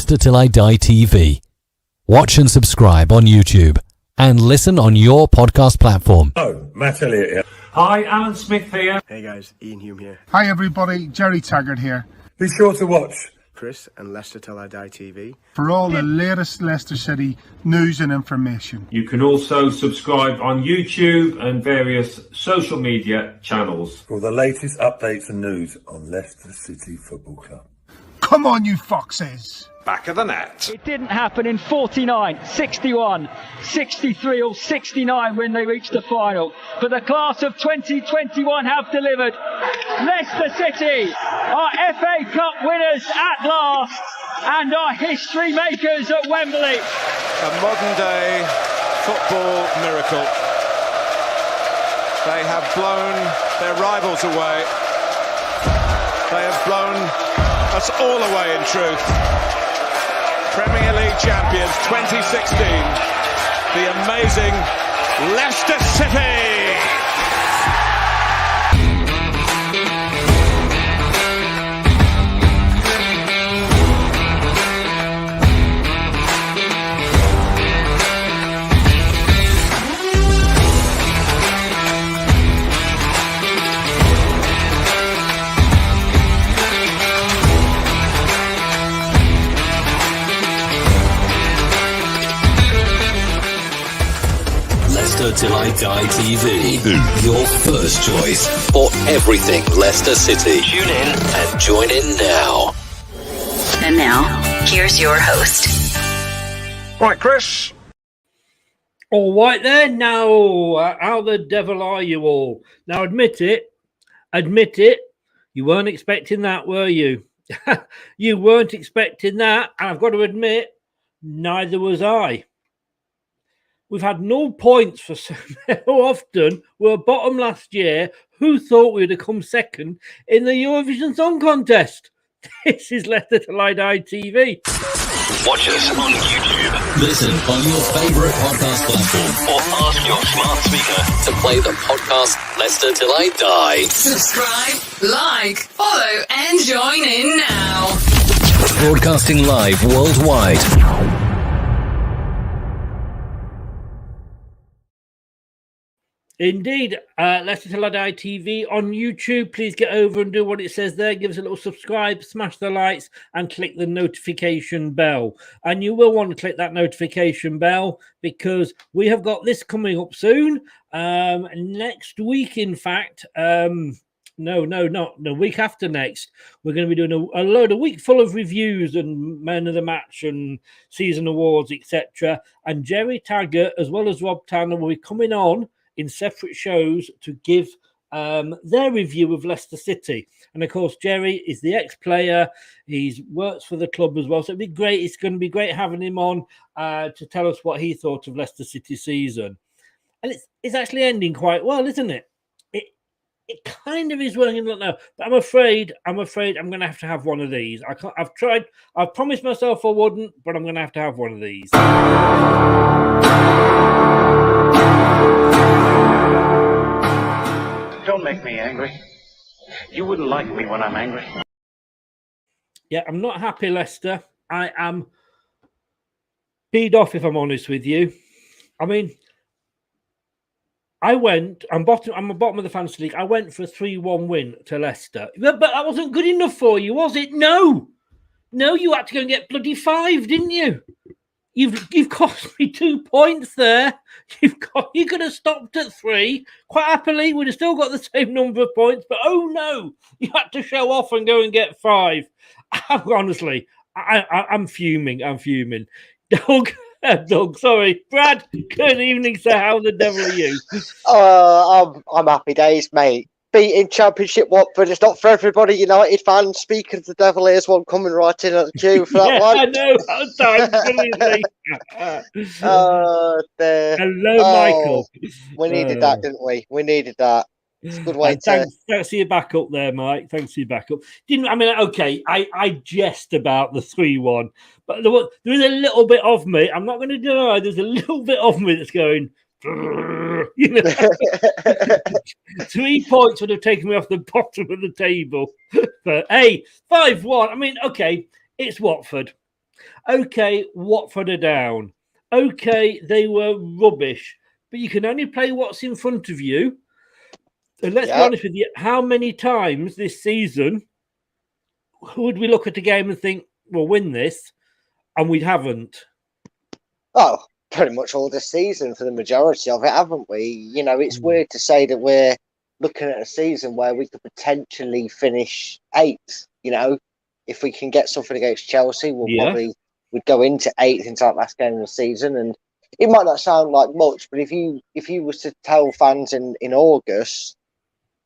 Leicester Till I Die TV. Watch and subscribe on YouTube and listen on your podcast platform. Oh, Matt Elliott here. Hi, Alan Smith here. Hey guys, Ian Hume here. Hi everybody, Jerry Taggart here. Be sure to watch Chris and Leicester Till I Die TV For all the latest Leicester City news and information. You can also subscribe on YouTube and various social media channels. for the latest updates and news on Leicester City Football Club. Come on, you foxes! Back of the net. It didn't happen in 49, 61, 63 or 69 when they reached the final. But the class of 2021 have delivered. Leicester City are FA Cup winners at last and are history makers at Wembley. A modern day football miracle. They have blown their rivals away. They have blown us all away in truth. Premier League champions 2016, the amazing Leicester City. Leicester Till I Die TV. Your first choice for everything Leicester City. Tune in and join in now. And now, here's your host. Right, Chris. All right there. Now, how the devil are you all? Now, admit it. You weren't expecting that, were you? You weren't expecting that. And I've got to admit, neither was I. We've had 0 points for so often. We were bottom last year. Who thought we'd have come second in the Eurovision Song Contest? This is Leicester Till I Die TV. Watch us on YouTube. Listen on your favourite podcast platform. Or ask your smart speaker to play the podcast Leicester Till I Die. Subscribe, like, follow, and join in now. Broadcasting live worldwide. Indeed, Leicester Till I Die TV on YouTube. Please get over and do what it says there. Give us a little subscribe, smash the likes, and click the notification bell. And you will want to click that notification bell because we have got this coming up soon. Next week, in fact. No, not the week after next. We're going to be doing a week full of reviews and men of the match and season awards, etc. And Jerry Taggart, as well as Rob Tanner, will be coming on in separate shows to give their review of Leicester City. And of course, Jerry is the ex-player. He works for the club as well. So it'd be great. It's going to be great having him on to tell us what he thought of Leicester City season. And it's actually ending quite well, isn't it? It kind of is working now, but I'm afraid I'm going to have one of these. I've promised myself I wouldn't, but I'm going to have one of these. Don't make me angry. You wouldn't like me when I'm angry. Yeah, I'm not happy, Leicester. I am peed off, if I'm honest with you. I mean, I'm bottom of the fantasy league. I went for a 3-1 win to Leicester. But that wasn't good enough for you, was it? No, you had to go and get bloody 5, didn't you? You've cost me 2 points there. You could have stopped at 3. Quite happily, we'd have still got the same number of points. But oh no, you had to show off and go and get 5. Honestly, I'm fuming. Doug, sorry. Brad, good evening, sir. How the devil are you? I'm happy days, mate. Beating Championship Watford. It's not for everybody, United fans. Speaking of the devil, here's one coming right in at the queue for that one. I know. Hello, Michael. We needed that, didn't we? We needed that. It's a good way Thanks for your backup there, Mike. Thanks for your backup. I jest about the 3-1, but there is a little bit of me. I'm not going to deny there's a little bit of me that's going, 3 points would have taken me off the bottom of the table. But hey, 5-1. I mean, okay, it's Watford. Okay, Watford are down. Okay, they were rubbish. But you can only play what's in front of you. And let's be honest with you, how many times this season would we look at a game and think, we'll win this, and we haven't? Oh, pretty much all this season for the majority of it, haven't we? You know, it's weird to say that we're looking at a season where we could potentially finish 8th. You know, if we can get something against Chelsea, we'd go into 8th into that last game of the season. And it might not sound like much, but if you was to tell fans in August,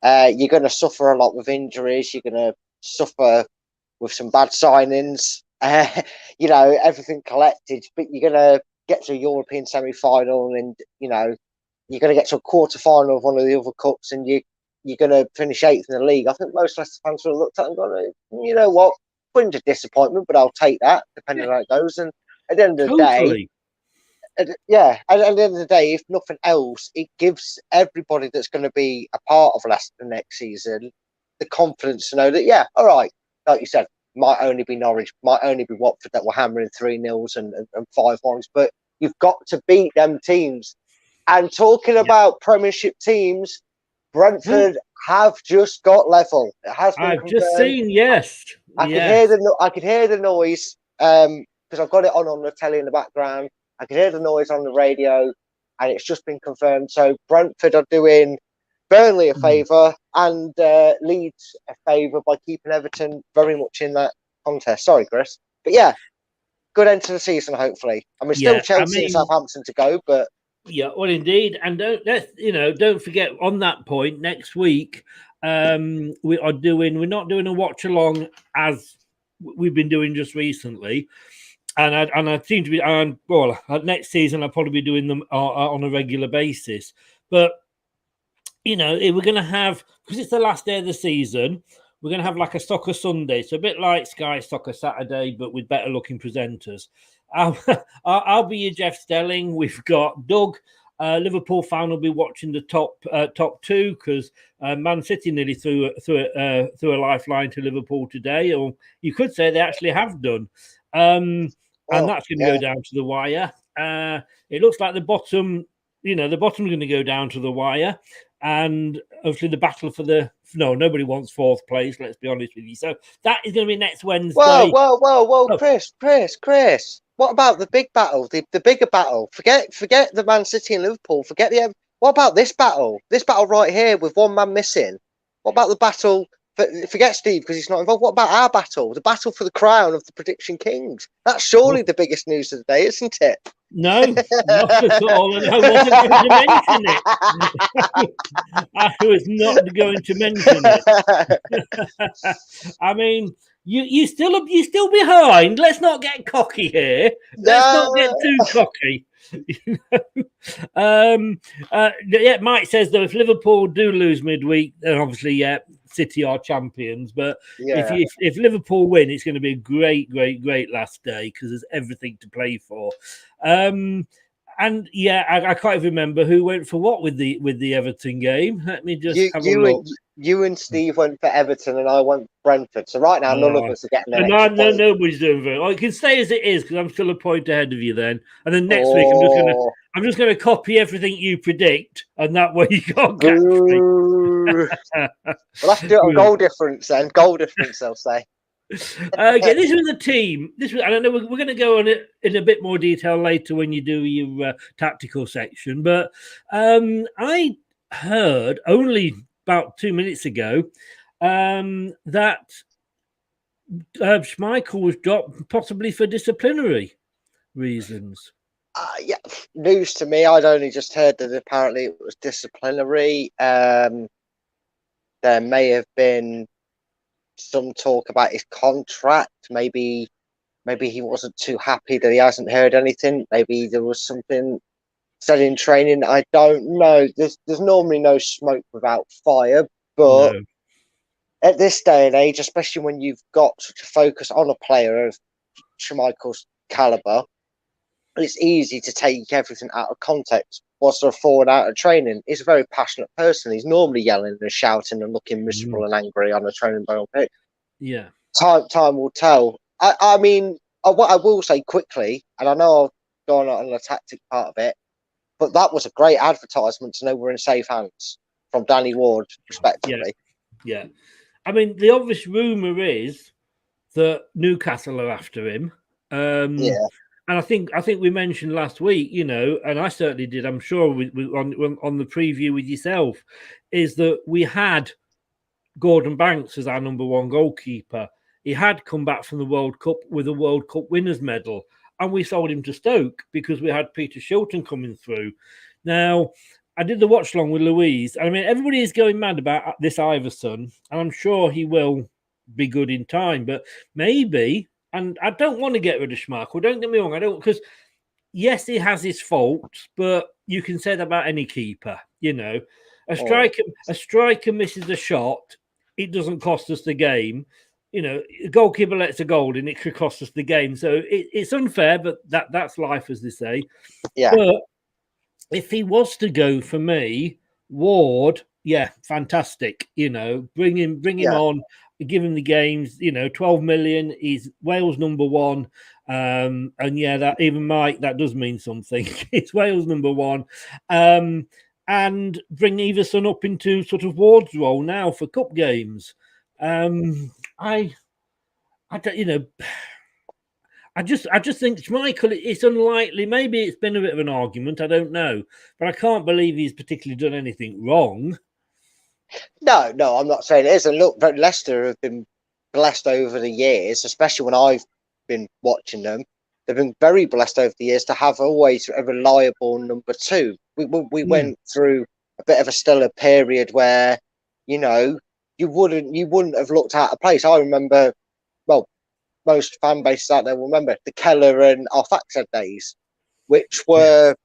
you're going to suffer a lot with injuries, you're going to suffer with some bad signings, you know, everything collected, but you're going to get to a European semi-final, and you know you're going to get to a quarter-final of one of the other cups, and you're going to finish 8th in the league. I think most Leicester fans would have looked at it and gone, you know what, point of disappointment, but I'll take that, depending on how it goes. And at the end of the day, at the end of the day, if nothing else, it gives everybody that's going to be a part of Leicester next season the confidence to know that, all right, like you said, might only be Norwich, might only be Watford that were hammering 3-0s and 5-1s, but you've got to beat them teams. And talking about Premiership teams, Brentford have just got level. It has been confirmed. Just seen, yes. I could hear the noise because I've got it on the telly in the background. I could hear the noise on the radio, and it's just been confirmed. So Brentford are doing Burnley a favour and Leeds a favour by keeping Everton very much in that contest. Sorry, Chris. But yeah, good end to the season, hopefully. I mean, still Chelsea and Southampton to go, but... Yeah, well, indeed. And don't forget, on that point, next week, we're not doing a watch-along as we've been doing just recently. And I seem to be, next season I'll probably be doing them on a regular basis. But, you know, we're going to have, because it's the last day of the season, we're going to have like a Soccer Sunday. So a bit like Sky Soccer Saturday, but with better looking presenters. I'll be your Jeff Stelling. We've got Doug. Liverpool fan will be watching the top two because Man City nearly threw a lifeline to Liverpool today, or you could say they actually have done. And that's going to go down to the wire. It looks like the bottom's going to go down to the wire. And obviously the battle for nobody wants 4th place, let's be honest with you. So that is going to be next Wednesday. Whoa, oh. Chris. What about the big battle, the bigger battle? Forget the Man City and Liverpool. What about this battle? This battle right here with one man missing. What about the battle? Forget Steve because he's not involved. What about our battle? The battle for the crown of the Prediction Kings. That's surely the biggest news of the day, isn't it? No, not at all. And I wasn't going to mention it. I was not going to mention it. I mean, you still behind. Let's not get cocky here. Let's not get too cocky. Mike says though, if Liverpool do lose midweek, then obviously City are champions. But if Liverpool win, it's going to be a great last day because there's everything to play for. I can't even remember who went for what with the Everton game. Let me just have a look. You and Steve went for Everton, and I went Brentford. So right now, none of us are getting an extra point. Nobody's doing it. I can stay as it is because I'm still a point ahead of you. Then, and then next week I'm just gonna copy everything you predict, and that way you can't catch me. We'll have to do it on goal difference then. Goal difference, they'll say. This was the team. I don't know. We're going to go on it in a bit more detail later when you do your tactical section. But I heard only about 2 minutes ago that Schmeichel was dropped possibly for disciplinary reasons. News to me. I'd only just heard that apparently it was disciplinary. There may have been some talk about his contract. Maybe he wasn't too happy that he hasn't heard anything. Maybe there was something said in training. I don't know. There's normally no smoke without fire, but at this day and age, especially when you've got such a focus on a player of Schmeichel's caliber, it's easy to take everything out of context. Whilst they're falling out of training, he's a very passionate person. He's normally yelling and shouting and looking miserable and angry on a training ball pitch. Yeah. Time will tell. I mean, what I will say quickly, and I know I've gone on the tactic part of it, but that was a great advertisement to know we're in safe hands from Danny Ward, respectively. Yeah. I mean, the obvious rumour is that Newcastle are after him. And I think we mentioned last week, you know, and I certainly did. I'm sure on the preview with yourself, is that we had Gordon Banks as our number one goalkeeper. He had come back from the World Cup with a World Cup winners medal, and we sold him to Stoke because we had Peter Shilton coming through. Now, I did the watch along with Louise. I mean, everybody is going mad about this Iverson, and I'm sure he will be good in time, but maybe. And I don't want to get rid of Schmeichel. Don't get me wrong. I don't, because yes, he has his faults, but you can say that about any keeper. You know, a striker misses a shot, it doesn't cost us the game. You know, a goalkeeper lets a goal in, it could cost us the game. So it's unfair, but that's life, as they say. Yeah. But if he was to go for me, Ward, yeah, fantastic. You know, bring him on, give him the games. You know, 12 million. He's Wales number one. And yeah, that even Mike, that does mean something. It's Wales number one. And bring Everson up into sort of Ward's role now for cup games. I don't, you know. I just think Schmeichel, it's unlikely. Maybe it's been a bit of an argument. I don't know. But I can't believe he's particularly done anything wrong. No, I'm not saying it is. And look, Leicester have been blessed over the years, especially when I've been watching them. They've been very blessed over the years to have always a reliable number two. We went through a bit of a stellar period where, you know, you wouldn't have looked out of place. I remember, well, most fan bases out there will remember the Keller and Arfaxa days, which were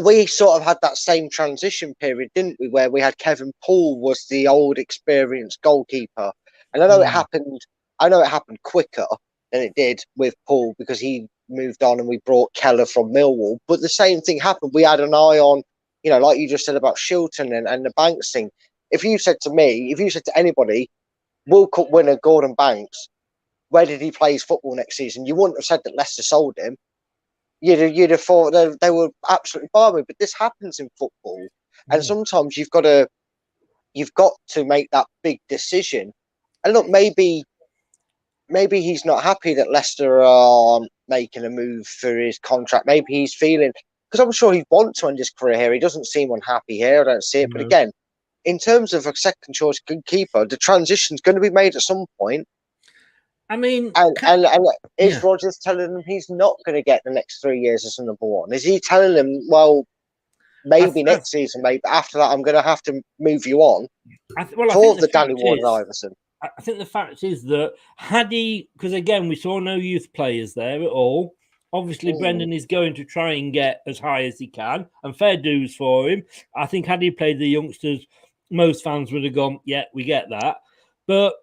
we sort of had that same transition period, didn't we? Where we had Kevin Poole was the old experienced goalkeeper, and I know it happened. I know it happened quicker than it did with Poole because he moved on and we brought Keller from Millwall. But the same thing happened. We had an eye on, you know, like you just said about Shilton and the Banks thing. If you said to anybody, World Cup winner Gordon Banks, where did he play his football next season? You wouldn't have said that Leicester sold him. You'd have thought they were absolutely bargain. But this happens in football, and sometimes you've got to make that big decision. And look, maybe he's not happy that Leicester are making a move for his contract. Maybe he's feeling, because I'm sure he'd want to end his career here. He doesn't seem unhappy here. I don't see it. But again, in terms of a second choice goalkeeper, the transition's going to be made at some point. I mean, and is Rodgers telling him he's not going to get the next 3 years as a number one? Is he telling him, well, maybe next season, maybe after that, I'm going to have to move you on for the Danny Ward and Iverson? I think the fact is that had he, because again, we saw no youth players there at all. Obviously, Brendan is going to try and get as high as he can, and fair dues for him. I think had he played the youngsters, most fans would have gone, yeah, we get that. But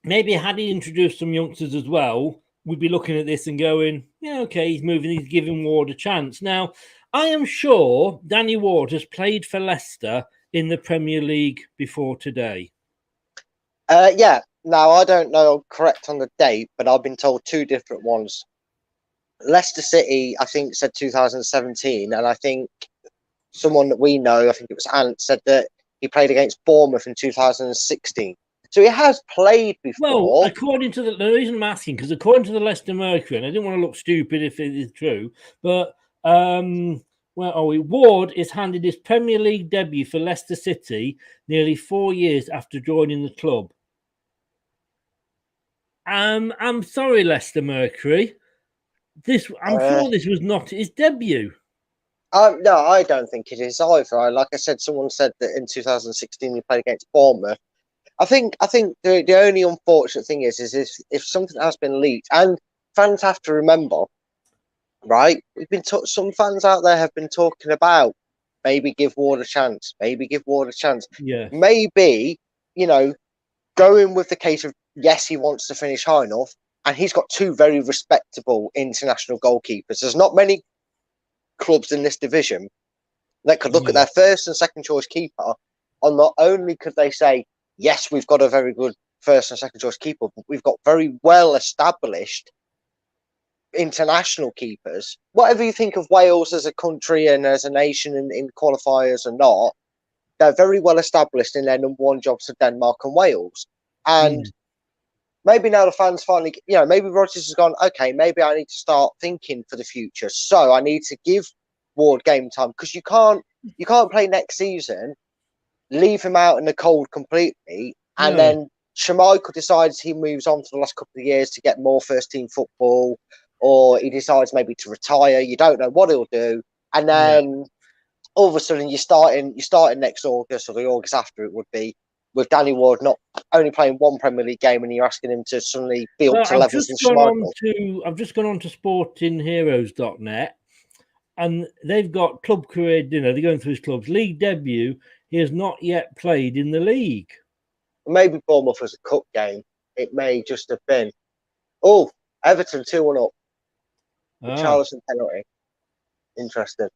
maybe had he introduced some youngsters as well, we'd be looking at this and going, yeah, okay, he's moving, he's giving Ward a chance. Now, I am sure Danny Ward has played for Leicester in the Premier League before today. Yeah. Now, I don't know correct on the date, but I've been told two different ones. Leicester City, I think, said 2017, and I think someone that we know, I think it was Ant, said that he played against Bournemouth in 2016. So he has played before. Well, according to the reason I'm asking, because according to the Leicester Mercury, and I didn't want to look stupid if it is true, but where are we? Ward is handed his Premier League debut for Leicester City nearly 4 years after joining the club. I'm sorry, Leicester Mercury. I'm sure this was not his debut. No, I don't think it is either. Like I said, someone said that in 2016 he played against Bournemouth. I think the only unfortunate thing is if something has been leaked, and fans have to remember, right? We've been some fans out there have been talking about maybe give Ward a chance, Yeah, maybe, you know, going with the case of yes, he wants to finish high enough, and he's got two very respectable international goalkeepers. There's not many clubs in this division that could look at their first and second choice keeper, and not only could they say, yes, we've got a very good first and second choice keeper, but we've got very well established international keepers. Whatever you think of Wales as a country and as a nation in qualifiers or not, they're very well established in their number one jobs for Denmark and Wales. And maybe now the fans finally, maybe Rodgers has gone, okay, maybe I need to start thinking for the future. So I need to give Ward game time, because you can't play next season, leave him out in the cold completely, and then Schmeichel decides he moves on for the last couple of years to get more first team football, or he decides maybe to retire. You don't know what he'll do, and then all of a sudden you're starting next August, or the August after it would be, with Danny Ward not only playing one Premier League game, and you're asking him to suddenly be up to levels than Schmeichel. I've just gone on to sportingheroes.net, and they've got club career dinner. They're going through his club's league debut. He has not yet played in the league. Maybe Bournemouth was a cup game. It may just have been. Oh, Everton 2-1 up. Charleston penalty. Interesting.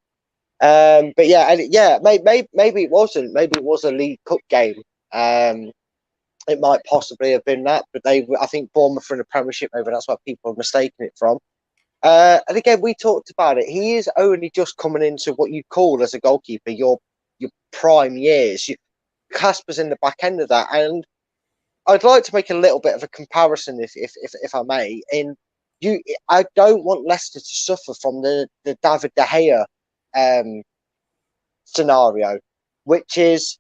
But maybe it wasn't. Maybe it was a League Cup game. It might possibly have been that, but I think Bournemouth are in the Premiership, maybe that's why people are mistaking it from. And again, we talked about it. He is only just coming into what you call as a goalkeeper your prime years. Casper's in the back end of that, and I'd like to make a little bit of a comparison, if I may. I don't want Leicester to suffer from the David De Gea scenario, which is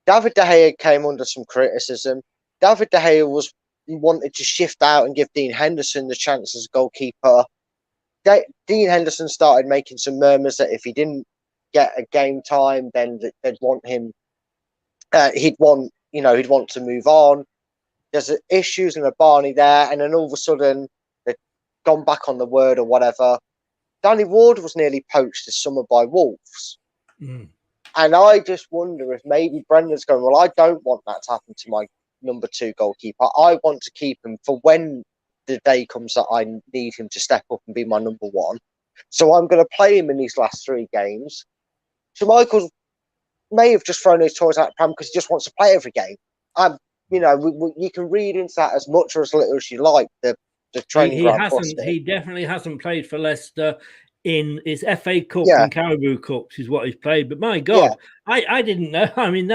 David De Gea came under some criticism. David De Gea wanted to shift out and give Dean Henderson the chance as a goalkeeper. Dean Henderson started making some murmurs that if he didn't get a game time, then they'd want him. He'd want to move on. There's issues in the Barney there, and then all of a sudden they've gone back on the word or whatever. Danny Ward was nearly poached this summer by Wolves. And I just wonder if maybe Brendan's going, well, I don't want that to happen to my number 2 goalkeeper. I want to keep him for when the day comes that I need him to step up and be my number 1. So I'm going to play him in these last 3 games. So Michael may have just thrown his toys out of the pram because he just wants to play every game. You can read into that as much or as little as you like. The training ground. He definitely hasn't played for Leicester in his FA Cup and Caribou Cups is what he's played. But my God, I didn't know. I mean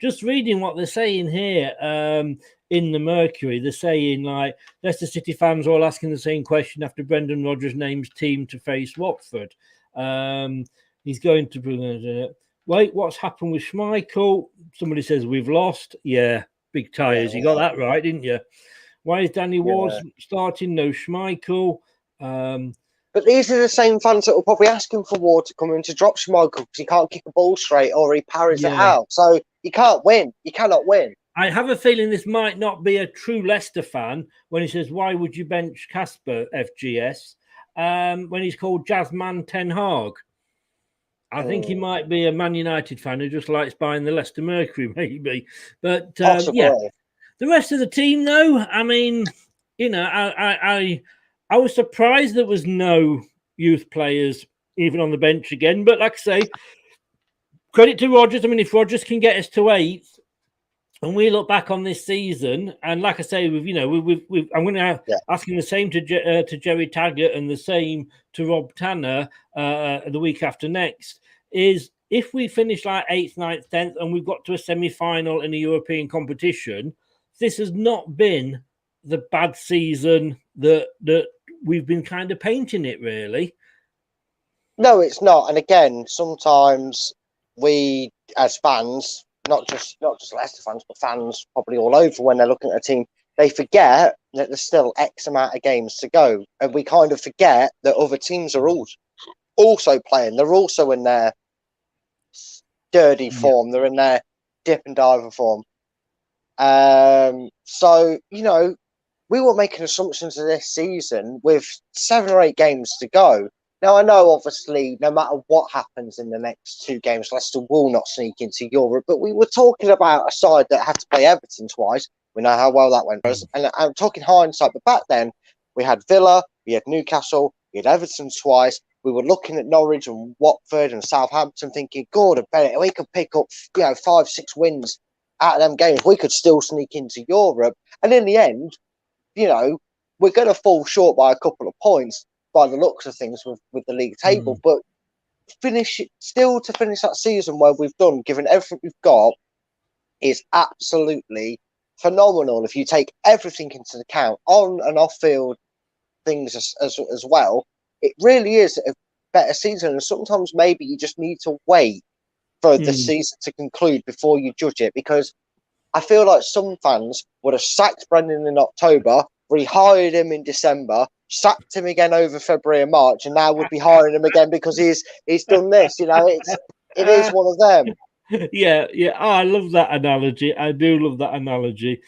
just reading what they're saying here in the Mercury, they're saying like Leicester City fans are all asking the same question after Brendan Rodgers names team to face Watford. He's going to bring wait, what's happened with Schmeichel? Somebody says we've lost. Yeah, big tyres. You got that right, didn't you? Why is Danny Ward starting? No Schmeichel. But these are the same fans that will probably ask him for Ward to come in to drop Schmeichel because he can't kick a ball straight or he parries it out. So you can't win. You cannot win. I have a feeling this might not be a true Leicester fan when he says, why would you bench Casper FGS when he's called Jazzman Ten Hag? I think he might be a Man United fan who just likes buying the Leicester Mercury, maybe. But the rest of the team, though, I mean, I was surprised there was no youth players even on the bench again. But like I say, credit to Rodgers. I mean, if Rodgers can get us to 8th, and we look back on this season, and like I say, I'm going to ask him the same to Jerry Taggart and the same to Rob Tanner the week after next. Is if we finish like 8th, 9th, 10th, and we've got to a semi-final in a European competition, this has not been the bad season that we've been kind of painting it, really. No, it's not. And again, sometimes we, as fans, not just Leicester fans, but fans probably all over, when they're looking at a team, they forget that there's still X amount of games to go, and we kind of forget that other teams are also playing. They're also in their dirty form. They're in their dip and diver form. So we were making assumptions of this season with 7 or 8 games to go. Now, I know, obviously, no matter what happens in the next 2 games, Leicester will not sneak into Europe. But we were talking about a side that had to play Everton twice. We know how well that went for us. And I'm talking hindsight. But back then, we had Villa, we had Newcastle, we had Everton twice. We were looking at Norwich and Watford and Southampton thinking, God, Bennett, we could pick up 5-6 wins out of them games. We could still sneak into Europe. And in the end, we're going to fall short by a couple of points by the looks of things with the league table. But to finish that season where we've done, given everything we've got, is absolutely phenomenal. If you take everything into account, on and off field things as well, it really is a better season. And sometimes maybe you just need to wait for the season to conclude before you judge it, because I feel like some fans would have sacked Brendan in October, rehired him in December, sacked him again over February and March, and now would be hiring him again because he's done this. You know, it is one of them. Yeah. Oh, I love that analogy. I do love that analogy.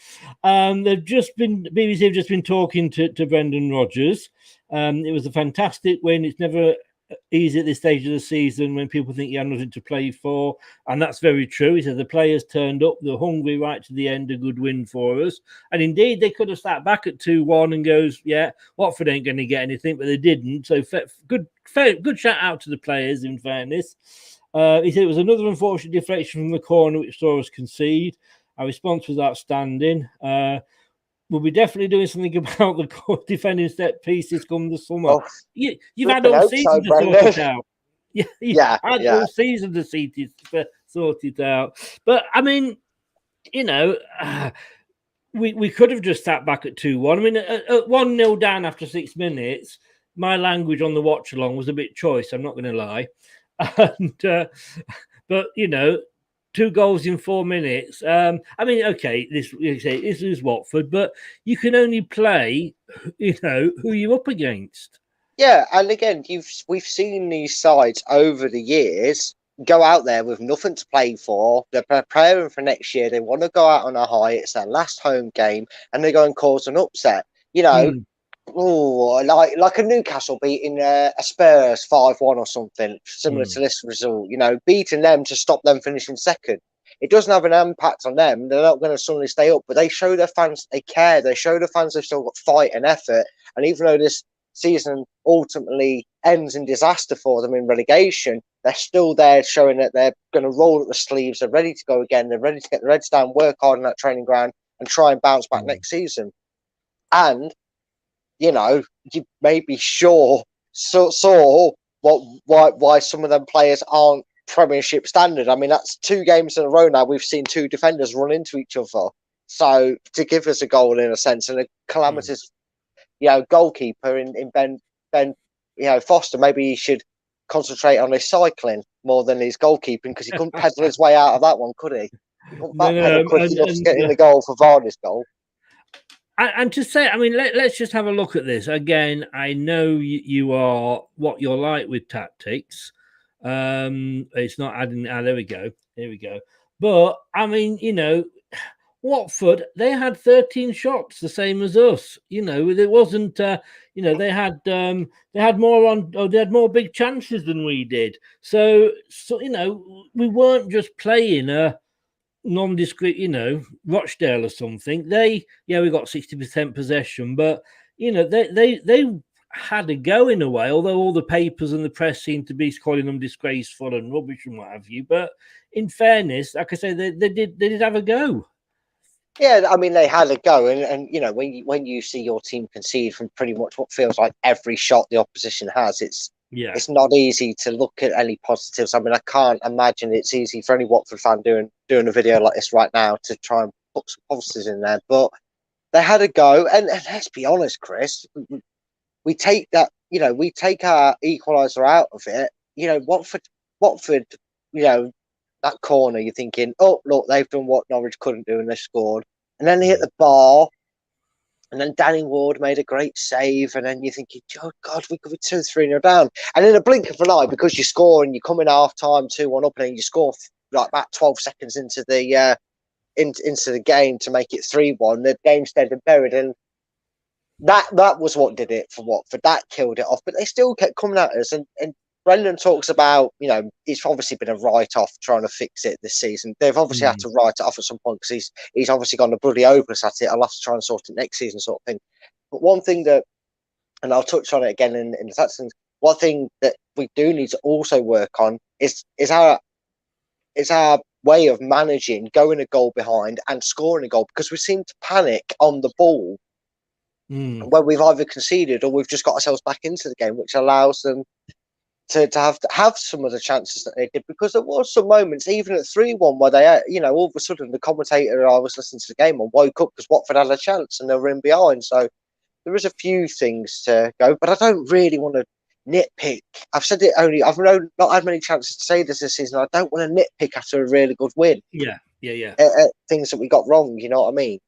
BBC have just been talking to Brendan Rodgers. It was a fantastic win. It's never easy at this stage of the season when people think you have nothing to play for, and that's very true. He said the players turned up, they're hungry right to the end. A good win for us, and indeed they could have sat back at 2-1 and goes, yeah, Watford ain't going to get anything, but they didn't. So good shout out to the players. In fairness, he said it was another unfortunate deflection from the corner which saw us concede. Our response was outstanding. We'll be definitely doing something about the defending set pieces come the summer. Oh, you've had all season to sort it out. Yeah, all season to sort it out. But I mean, you know, we could have just sat back at 2-1. I mean, at 1-0 down after 6 minutes, my language on the watch along was a bit choice. I'm not going to lie, but you know. 2 goals in 4 minutes. I mean, okay, this is Watford, but you can only play, you know, who you're up against. Yeah, and again, we've seen these sides over the years go out there with nothing to play for. They're preparing for next year. They want to go out on a high. It's their last home game, and they go and cause an upset. You know, like a Newcastle beating a Spurs 5-1 or something similar to this result. You know, beating them to stop them finishing second. It doesn't have an impact on them. They're not going to suddenly stay up, but they show their fans they care. They show the fans they've still got fight and effort. And even though this season ultimately ends in disaster for them in relegation, they're still there showing that they're going to roll up the sleeves. They're ready to go again. They're ready to get the Reds down, work hard on that training ground, and try and bounce back next season. And you know, you may be saw why some of them players aren't Premiership standard. I mean, that's 2 games in a row now. We've seen 2 defenders run into each other. So to give us a goal in a sense, and a calamitous, you know, goalkeeper in Ben, you know, Foster, maybe he should concentrate on his cycling more than his goalkeeping, because he couldn't pedal his way out of that one, could he? He couldn't pedal quick enough to get in the goal for Vardy's goal. And to say, I mean, let's just have a look at this again. I know you are what you're like with tactics. It's not adding. There we go. Here we go. But I mean, you know, Watford, they had 13 shots, the same as us. You know, it wasn't. You know, they had more big chances than we did. So you know, we weren't just playing a nondescript, you know, Rochdale or something. We got 60% possession, but you know, they had a go in a way, although all the papers and the press seemed to be calling them disgraceful and rubbish and what have you. But in fairness, like I say, they did have a go. Yeah, I mean, they had a go, and you know, when you see your team concede from pretty much what feels like every shot the opposition has, it's not easy to look at any positives. I mean, I can't imagine it's easy for any Watford fan doing a video like this right now to try and put some positives in there. But they had a go, and let's be honest, Chris, we take that, you know, we take our equaliser out of it. You know, Watford, you know, that corner, you're thinking, oh look, they've done what Norwich couldn't do and they scored, and then they hit the bar. And then Danny Ward made a great save, and then you're thinking, oh God, we could be 2-3-0 down. And in a blink of an eye, because you score and you come in half time 2-1 up, and then you score like about 12 seconds into the game to make it 3-1. The game's dead and buried, and that was what did it for Watford. That killed it off, but they still kept coming at us. And Brendan talks about, you know, it's obviously been a write-off trying to fix it this season. They've obviously had to write it off at some point because he's obviously gone to bloody hopeless at it. I'll have to try and sort it next season, sort of thing. But one thing that, and I'll touch on it again in the sections, one thing that we do need to also work on is our way of managing going a goal behind and scoring a goal, because we seem to panic on the ball where we've either conceded or we've just got ourselves back into the game, which allows them to have some of the chances that they did. Because there was some moments, even at 3-1, where they, all of a sudden the commentator I was listening to the game and woke up because Watford had a chance and they were in behind. So there was a few things to go, but I don't really want to nitpick. I've said it only. I've not had many chances to say this season. I don't want to nitpick after a really good win. Yeah. At things that we got wrong. You know what I mean?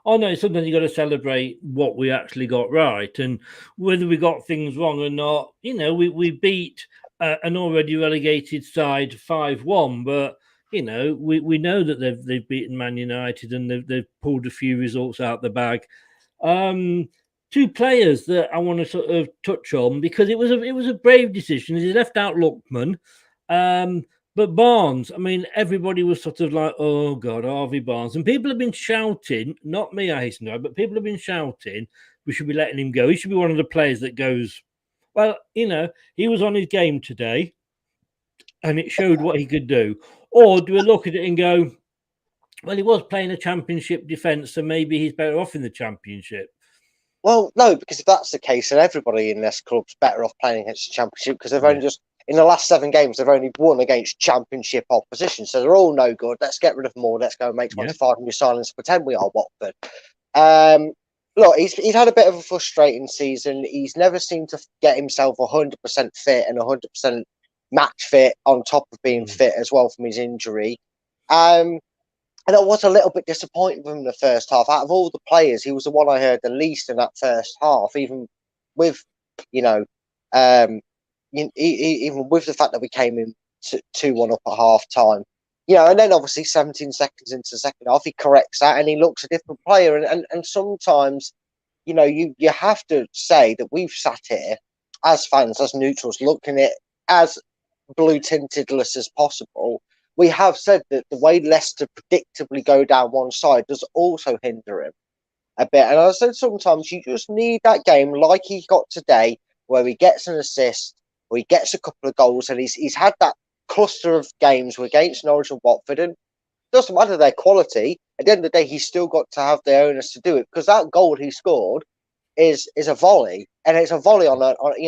Oh no, sometimes you got to celebrate what we actually got right, and whether we got things wrong or not. We beat an already relegated side 5-1, but we know that they've beaten Man United and they've pulled a few results out the bag. Two players that I want to sort of touch on, because it was a brave decision. He left out Lookman. But Barnes, I mean, everybody was sort of like, oh, God, Harvey Barnes. And people have been shouting, not me, I hasten to add, but people have been shouting, we should be letting him go. He should be one of the players that goes, well, he was on his game today and it showed what he could do. Or do we look at it and go, well, he was playing a championship defence, so maybe he's better off in the championship? Well, no, because if that's the case, then everybody in this club's better off playing against the championship, because they've only just... In the last 7 games, they've only won against championship opposition. So they're all no good. Let's get rid of them all. Let's go and make 25 new signings. Pretend we are Watford. Look, he's had a bit of a frustrating season. He's never seemed to get himself 100% fit and 100% match fit on top of being fit as well from his injury. And I was a little bit disappointed with him in the first half. Out of all the players, he was the one I heard the least in that first half, even with, even with the fact that we came in 2-1 up at half time, and then obviously 17 seconds into the second half, he corrects that and he looks a different player. And sometimes, you have to say that we've sat here as fans, as neutrals, looking at it as blue tintedless as possible. We have said that the way Leicester predictably go down one side does also hinder him a bit. And I said sometimes you just need that game like he got today, where he gets an assist, or he gets a couple of goals, and he's had that cluster of games against Norwich and Watford, and it doesn't matter their quality. At the end of the day, he's still got to have the onus to do it, because that goal he scored is a volley, and it's a volley on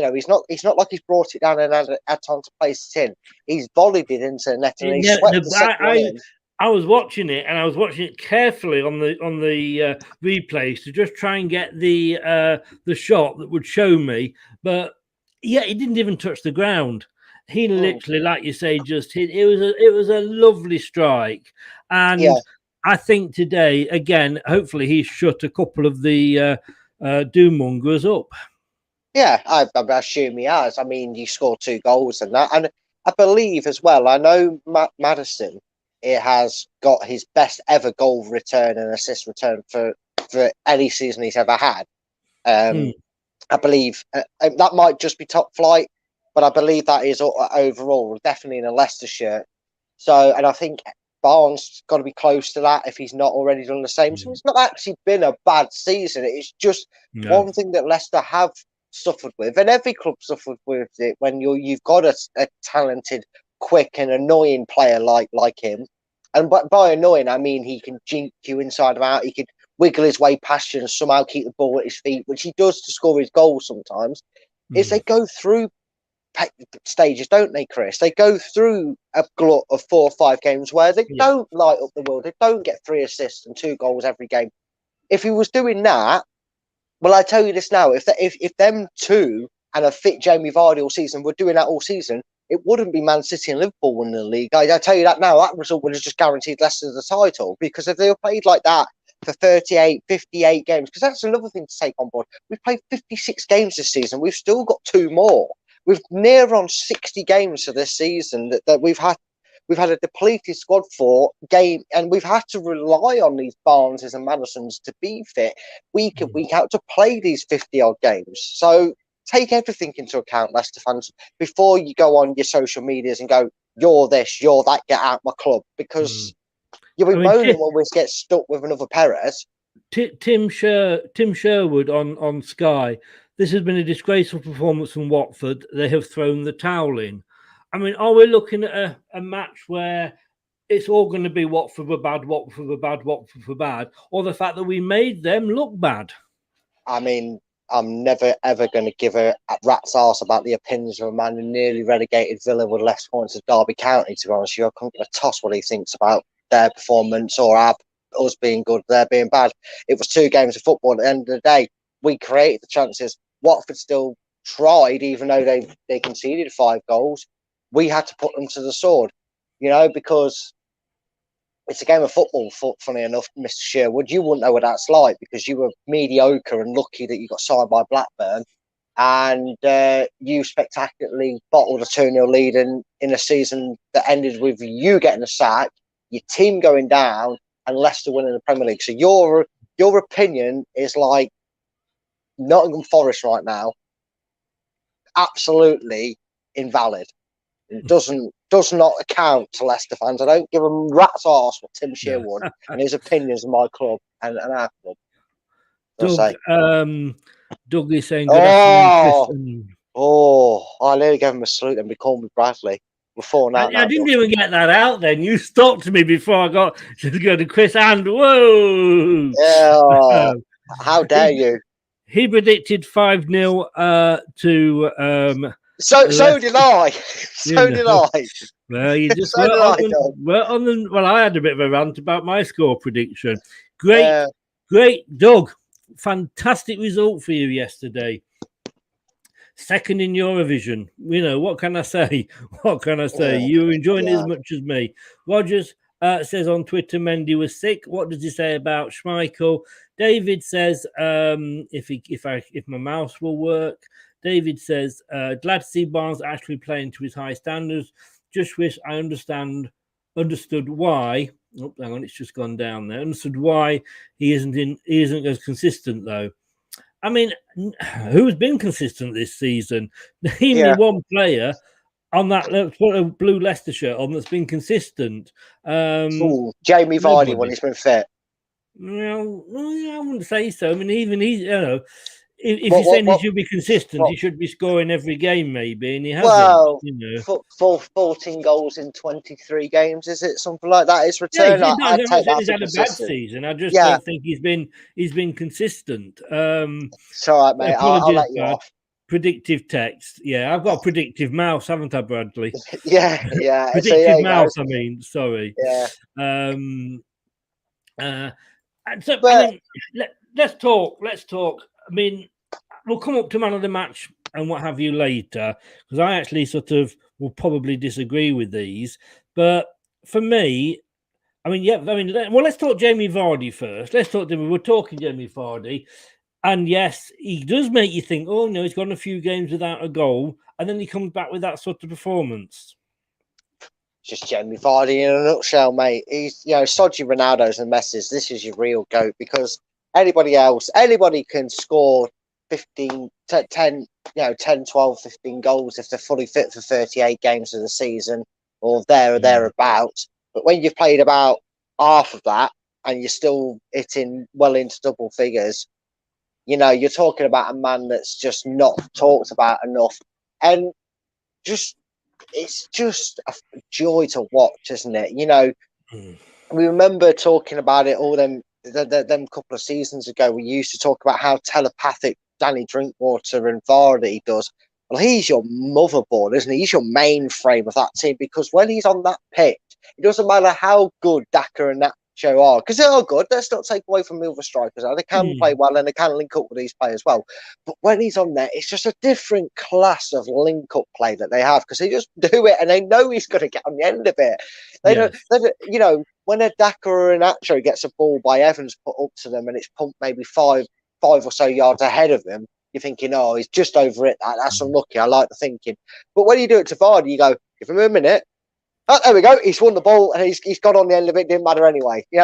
he's not like he's brought it down and had time to place it in. He's volleyed it into the net, and he swept the second one in. I was watching it, and I was watching it carefully on the replays to just try and get the shot that would show me. But yeah, he didn't even touch the ground. He literally, like you say, just hit. It was a lovely strike, and I think today again, hopefully, he's shut a couple of the doommongers up. Yeah, I assume he has. I mean, he scored 2 goals and that, and I believe as well. I know Maddison. It has got his best ever goal return and assist return for any season he's ever had. I believe that might just be top flight, but I believe that is overall definitely in a Leicester shirt. So, and I think Barnes got to be close to that if he's not already done the same. So it's not actually been a bad season. It's just one thing that Leicester have suffered with, and every club suffered with it, when you've got a talented, quick and annoying player like him. And by annoying, I mean he can jink you inside and out. He can wiggle his way past you and somehow keep the ball at his feet, which he does to score his goals sometimes. Is they go through stages, don't they, Chris? They go through a glut of 4 or 5 games where they don't light up the world. They don't get 3 assists and 2 goals every game. If he was doing that, well, I tell you this now, if them two and a fit Jamie Vardy all season were doing that all season, it wouldn't be Man City and Liverpool winning the league. I tell you that now, that result would have just guaranteed Leicester the title, because if they were played like that for 38, 58 games, because that's another thing to take on board. We've played 56 games this season. We've still got 2 more. We've near on 60 games for this season that we've had a depleted squad for game, and we've had to rely on these Barneses and Maddisons to be fit week in, week out to play these 50-odd games. So take everything into account, Leicester fans, before you go on your social medias and go, you're this, you're that, get out my club, because you'll be moaning when we get stuck with another Perez. Tim Sherwood on Sky. This has been a disgraceful performance from Watford. They have thrown the towel in. I mean, are we looking at a match where it's all going to be Watford were bad, Watford were bad, Watford were bad, or the fact that we made them look bad? I mean, I'm never ever going to give a rat's arse about the opinions of a man who nearly relegated Villa with less points to Derby County. To be honest, I couldn't give a toss what he thinks about their performance or us being good, they're being bad. It was 2 games of football. At the end of the day, we created the chances. Watford still tried, even though they conceded 5 goals. We had to put them to the sword, because it's a game of football. Funny enough, Mr. Sherwood, you wouldn't know what that's like because you were mediocre and lucky that you got signed by Blackburn, and you spectacularly bottled a 2-0 lead in a season that ended with you getting a sack, your team going down, and Leicester winning the Premier League. So your opinion is like Nottingham Forest right now, absolutely invalid. It does not account to Leicester fans. I don't give a rat's arse what Tim Sherwood and his opinions of my club and our club. Doug is saying, good afternoon, Chris. I nearly gave him a salute and we called me Bradley. Before now, I didn't even get that out then. You stopped me before I got to go to Chris and whoa. Yeah, how dare you? He predicted 5-0 to So did I. Did I. Well, you just well, I had a bit of a rant about my score prediction. Great, Doug. Fantastic result for you yesterday. Second in Eurovision. What can I say? You were enjoying it as much as me. Rogers says on Twitter, Mendy was sick. What does he say about Schmeichel? David says, if my mouse will work. David says, glad to see Barnes actually playing to his high standards. Just wish I understood why. Oh, hang on, it's just gone down there. Understood why he isn't as consistent though. I mean, who's been consistent this season? Name me one player on that blue Leicester shirt on that's been consistent. Jamie Vardy when he's been fit. Well, I wouldn't say so. I mean, even he's, if you're saying he should be consistent, he should be scoring every game, maybe, and he hasn't. 14 goals in 23 games, is it something like that? His return. I'm not saying he's had a bad season. I just don't think he's been consistent. It's all right, mate. I'll let you off. Predictive text. Yeah, I've got a predictive mouse, haven't I, Bradley? Yeah. Predictive mouse. I mean, sorry. Yeah. Let's talk. I mean, we'll come up to man of the match and what have you later, because I actually sort of will probably disagree with these. But for me, let's talk Jamie Vardy first. We're talking Jamie Vardy. And yes, he does make you think, oh, no, he's gone a few games without a goal. And then he comes back with that sort of performance. Just Jamie Vardy in a nutshell, mate. He's, Soji Ronaldo's and Messi's. This is your real GOAT because anybody can score 10, 12, 15 goals if they're fully fit for 38 games of the season or there or thereabouts. But when you've played about half of that and you're still hitting well into double figures, you're talking about a man that's just not talked about enough. And it's just a joy to watch, isn't it? We remember talking about it all them couple of seasons ago. We used to talk about how telepathic Danny Drinkwater and Vardy does. Well, he's your motherboard, isn't he? He's your mainframe of that team because when he's on that pitch, it doesn't matter how good Daka and Nacho are, because they're all good. Let's not take away from the other strikers. They can play well and they can link up with these players well. But when he's on there, it's just a different class of link-up play that they have because they just do it and they know he's going to get on the end of it. They don't, when a Daka or a Nacho gets a ball by Evans put up to them and it's pumped maybe five or so yards ahead of him, you're thinking, oh, he's just over it. That's unlucky. I like the thinking. But when you do it to Vardy, you go, give him a minute. Oh, there we go. He's won the ball and he's got on the end of it. Didn't matter anyway. He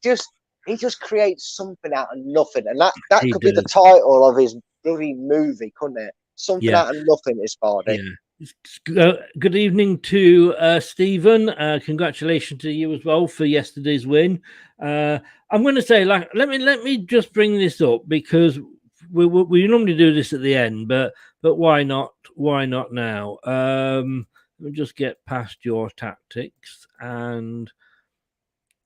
just creates something out of nothing. And that could be the title of his bloody movie, couldn't it? Something out of nothing is Vardy. Yeah. Good evening to Stephen. Congratulations to you as well for yesterday's win. I'm going to say, let me just bring this up because we normally do this at the end, but why not? Why not now? Let me just get past your tactics and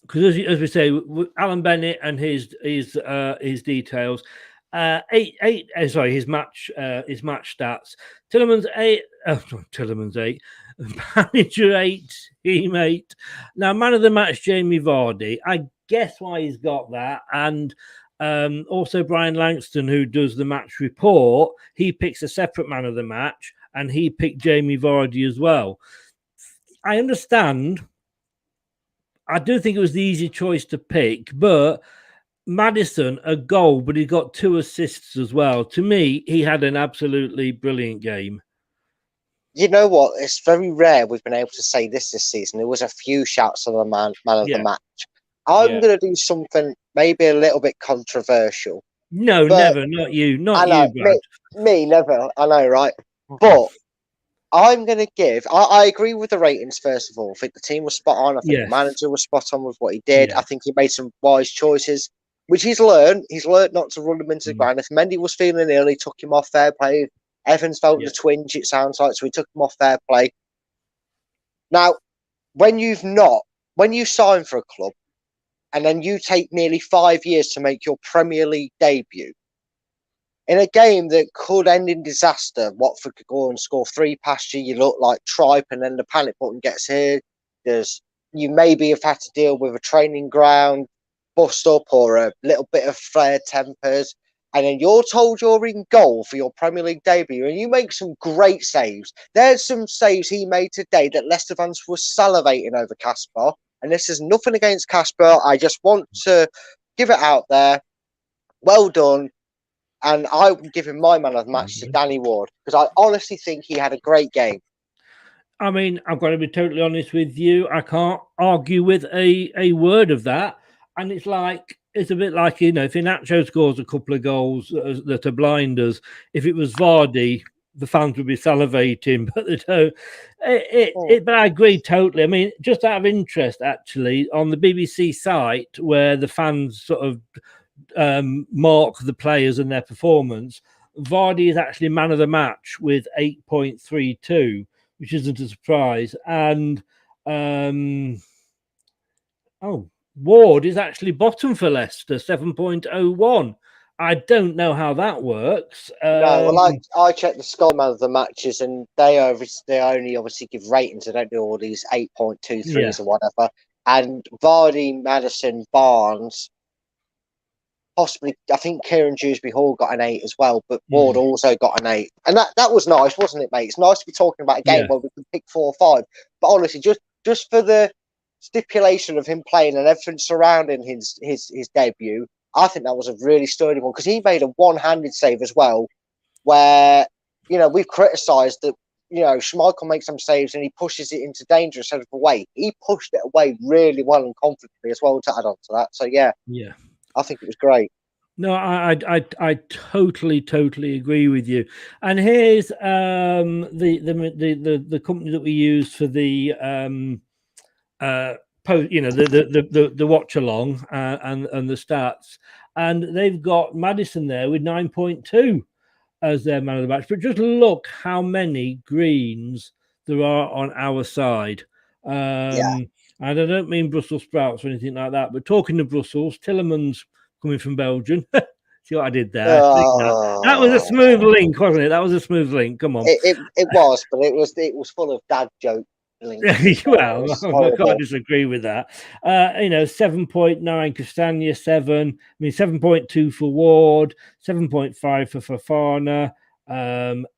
because as we say, Alan Bennett and his details. His match stats. Tillerman's 8. Tillerman's 8. Manager 8. Team 8. Now, man of the match, Jamie Vardy. I guess why he's got that. And also Brian Langston, who does the match report, he picks a separate man of the match, and he picked Jamie Vardy as well. I understand. I do think it was the easy choice to pick, but Maddison, a goal, but he got 2 assists as well. To me, he had an absolutely brilliant game. You know what? It's very rare we've been able to say this season. There was a few shouts of the man of the match. I'm going to do something maybe a little bit controversial. No, never. Not you. Not you, Brad. Me, never. I know, right? But I'm going to give... I agree with the ratings, first of all. I think the team was spot on. I think the manager was spot on with what he did. I think he made some wise choices, which he's learned. He's learned not to run him into the ground. If Mendy was feeling ill, he took him off fair play. Evans felt the twinge, it sounds like, so he took him off fair play. Now, when you sign for a club and then you take nearly 5 years to make your Premier League debut, in a game that could end in disaster, Watford could go and score 3 past you, you look like tripe, and then the panic button gets hit. You maybe have had to deal with a training ground bust up or a little bit of flared tempers, and then you're told you're in goal for your Premier League debut, and you make some great saves. There's some saves he made today that Leicester fans were salivating over Kasper, and this is nothing against Kasper. I just want to give it out there. Well done. And I would give him my man of the match to Danny Ward, because I honestly think he had a great game. I mean, I've got to be totally honest with you. I can't argue with a word of that. And it's a bit like, if Inacho scores a couple of goals that are blinders, if it was Vardy, the fans would be salivating, but they don't. But I agree totally. I mean, just out of interest, actually, on the BBC site where the fans sort of mark the players and their performance, Vardy is actually man of the match with 8.32, which isn't a surprise. And Ward is actually bottom for Leicester, 7.01. I don't know how that works. No, well, I checked the Sky man of the matches, and they only obviously give ratings. They don't do all these 8.23s or whatever. And Vardy, Maddison, Barnes, possibly, I think Kieran Dewsbury Hall got an 8 as well, but Ward also got an 8. And that was nice, wasn't it, mate? It's nice to be talking about a game where we can pick 4 or 5. But honestly, just for the stipulation of him playing and everything surrounding his debut, I think that was a really sturdy one, because he made a one-handed save as well, where, we've criticised that, Schmeichel makes some saves and he pushes it into danger instead of away. He pushed it away really well and confidently as well to add on to that. So, yeah. I think it was great. No, I totally agree with you. And here's the company that we use for the the watch along and the stats, and they've got Maddison there with 9.2 as their man of the match. But just look how many greens there are on our side. And I don't mean Brussels sprouts or anything like that, but talking to Brussels, Tillerman's coming from Belgium. See what I did there? That was a smooth link, wasn't it? That was a smooth link. Come on. It was, but it was full of dad joke links. Well, I can't disagree with that. 7.9 Castagna, 7. I mean, 7.2 for Ward, 7.5 for Fofana,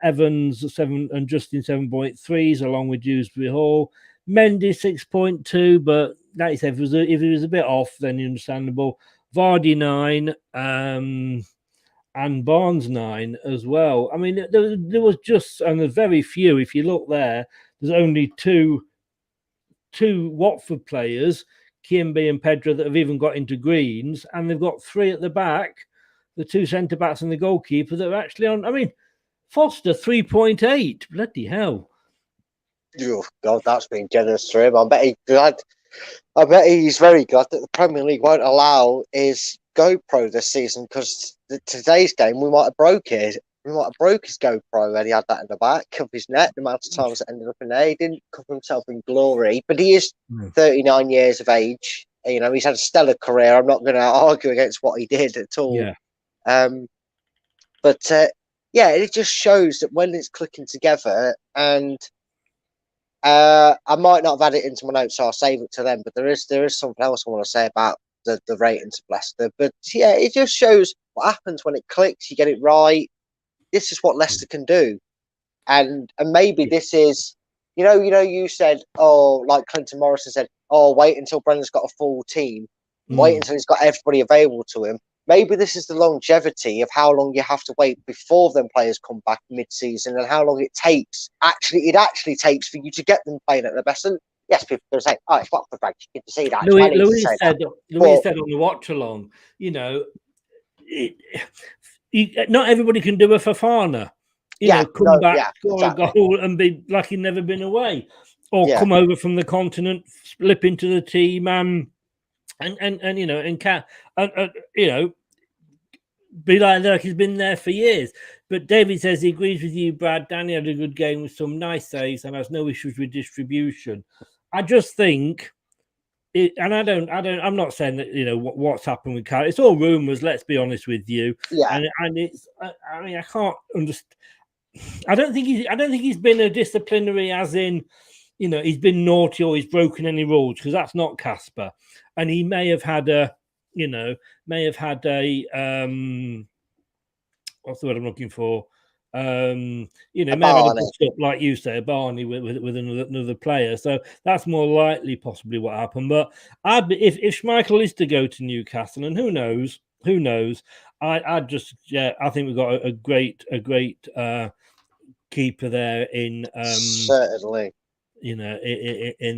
Evans 7, and Justin 7.3s along with Dewsbury Hall. Mendy 6.2, but like you said, if it was a bit off, then understandable. Vardy 9, and Barnes 9 as well. I mean, there was just, and there's very few. If you look there, there's only two Watford players, Kiembe and Pedro, that have even got into greens, and they've got 3 at the back, the 2 centre backs and the goalkeeper that are actually on. I mean, Foster 3.8. Bloody hell. Oh, God, that's been generous for him. I bet he's very glad that the Premier League won't allow his GoPro this season, because today's game we might have broke it. We might have broke his GoPro and he had that in the back of his net. The amount of times it ended up in there, he didn't cover himself in glory, but he is 39 years of age. He's had a stellar career. I'm not going to argue against what he did at all. But yeah, it just shows that when it's clicking together, and I might not have had it into my notes, so I'll save it to them. But there is something else I want to say about the ratings of Leicester. But yeah, it just shows what happens when it clicks. You get it right. This is what Leicester can do, and maybe this is, you said, oh, like Clinton Morrison said, oh, wait until Brendan's got a full team, wait until he's got everybody available to him. Maybe this is the longevity of how long you have to wait before them players come back mid-season, and how long it actually takes for you to get them playing at their best. And yes, people are going to say, oh, it's Watford, right? You can see that. Louis said on the watch along, not everybody can do a Fafana. Come back, score a goal, and be like he'd never been away, or come over from the continent, slip into the team, be like he's been there for years. But David says he agrees with you, Brad. Danny had a good game with some nice saves and has no issues with distribution. I just think, I'm not saying that what's happened with Carl. It's all rumours. Let's be honest with you. Yeah, and it's. I mean, I can't understand. I don't think he's been a disciplinary, as in, he's been naughty or he's broken any rules, because that's not Casper. And he may have had a what's the word I'm looking for? May have had a bust up, like you say, a Barney with another player. So that's more likely possibly what happened. But if Schmeichel is to go to Newcastle, and who knows, I think we've got a great keeper there in certainly. In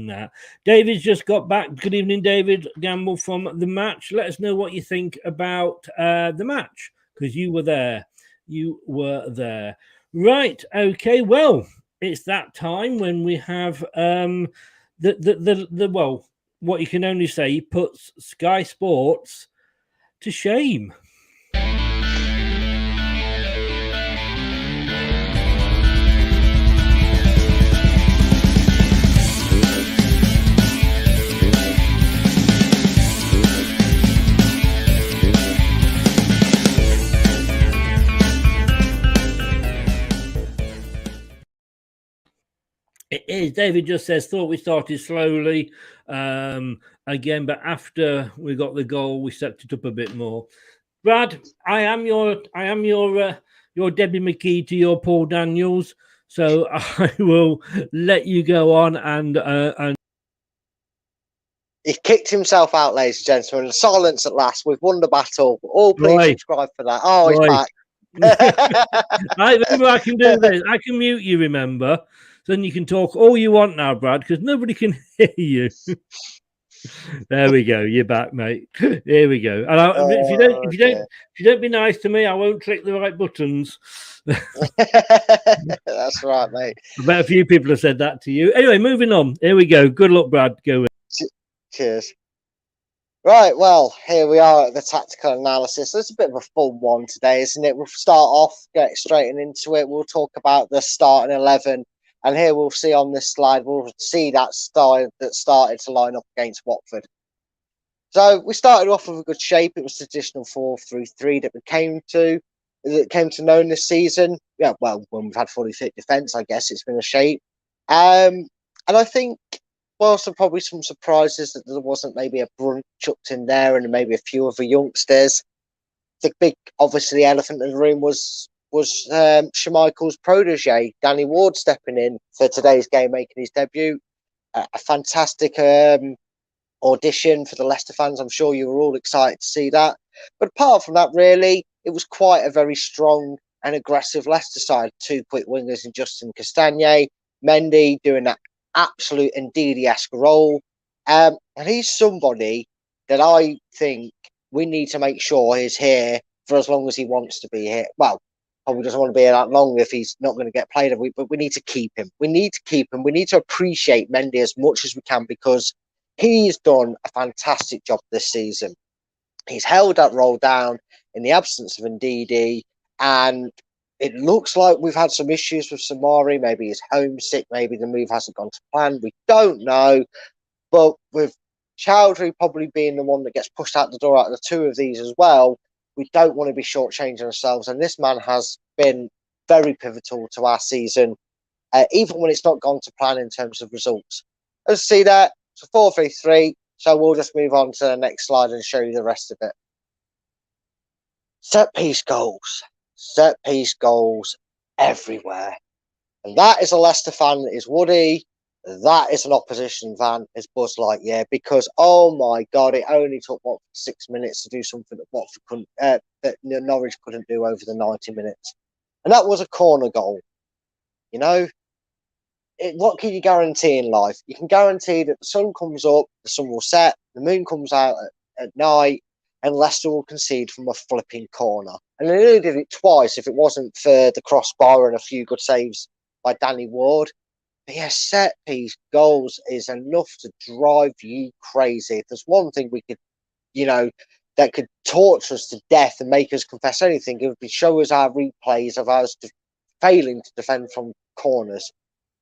that. David's just got back. Good evening, David Gamble from the match. Let us know what you think about the match, because you were there. Right. Okay. Well, it's that time when we have what you can only say puts Sky Sports to shame. It is. David just says, thought we started slowly again, but after we got the goal, we stepped it up a bit more. Brad, I am your Debbie McKee to your Paul Daniels, so I will let you go on and. He kicked himself out, ladies and gentlemen. Silence at last. We've won the battle. All please subscribe for that. Oh, he's back. I can do this. I can mute you, remember? So then you can talk all you want now, Brad, because nobody can hear you. There we go. You're back, mate. Here we go. And if you don't be nice to me, I won't click the right buttons. That's right, mate. I bet a few people have said that to you. Anyway, moving on. Here we go. Good luck, Brad. Go. Cheers. Right, well, here we are at the tactical analysis. It's a bit of a fun one today, isn't it? We'll start off, get straight into it. We'll talk about the starting 11. And here we'll see on this slide, we'll see that started to line up against Watford. So we started off with a good shape. It was the traditional 4-3-3 that we came to know in this season. Yeah, well, when we've had fully fit defence, I guess it's been a shape. And I think, whilst there are probably some surprises that there wasn't maybe a Brunt chucked in there and maybe a few other youngsters, the big, obviously, elephant in the room was Schmeichel's protege, Danny Ward, stepping in for today's game, making his debut. A fantastic audition for the Leicester fans. I'm sure you were all excited to see that. But apart from that, really, it was quite a very strong and aggressive Leicester side. Two quick wingers in Justin Castagne, Mendy doing that absolute Ndidi-esque role. And he's somebody that I think we need to make sure is here for as long as he wants to be here. Well, probably doesn't want to be here that long if he's not going to get played. But we need to keep him. We need to keep him. We need to appreciate Mendy as much as we can, because he's done a fantastic job this season. He's held that role down in the absence of Ndidi, and it looks like we've had some issues with Samari. Maybe he's homesick. Maybe the move hasn't gone to plan. We don't know. But with Chowdhury probably being the one that gets pushed out the door out of the two of these as well, We don't want to be shortchanging ourselves. And this man has been very pivotal to our season, even when it's not gone to plan in terms of results. Let's see that. It's a 4-3-3. So we'll just move on to the next slide and show you the rest of it. Set piece goals. Set piece goals everywhere. And that is a Leicester fan, is Woody. That is an opposition fan, is Buzz Lightyear, because oh my God, it only took Watford 6 minutes to do something that Watford couldn't, that Norwich couldn't do over the 90 minutes, and that was a corner goal. You know, what can you guarantee in life? You can guarantee that the sun comes up, the sun will set, the moon comes out at night, and Leicester will concede from a flipping corner. And they nearly did it twice if it wasn't for the crossbar and a few good saves by Danny Ward. But yeah, set piece goals is enough to drive you crazy. If there's one thing we could, that could torture us to death and make us confess anything, it would be show us our replays of us failing to defend from corners.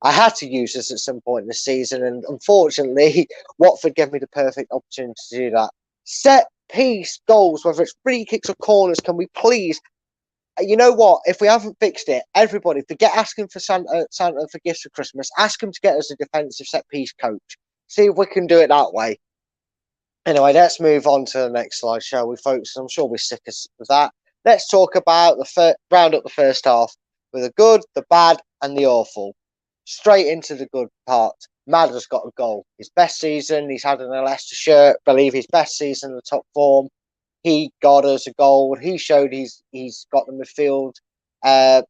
I had to use this at some point in the season, and unfortunately, Watford gave me the perfect opportunity to do that. Set piece goals, whether it's free kicks or corners, can we please? You know what? If we haven't fixed it, everybody forget asking for Santa for gifts for Christmas. Ask him to get us a defensive set piece coach. See if we can do it that way. Anyway, let's move on to the next slide, shall we, folks? I'm sure we're sick of that. Let's talk about round up the first half with the good, the bad, and the awful. Straight into the good part. Madder's got a goal. His best season. He's had in a Leicester shirt. Believe his best season in the top form. He got us a goal. He showed he's got the midfield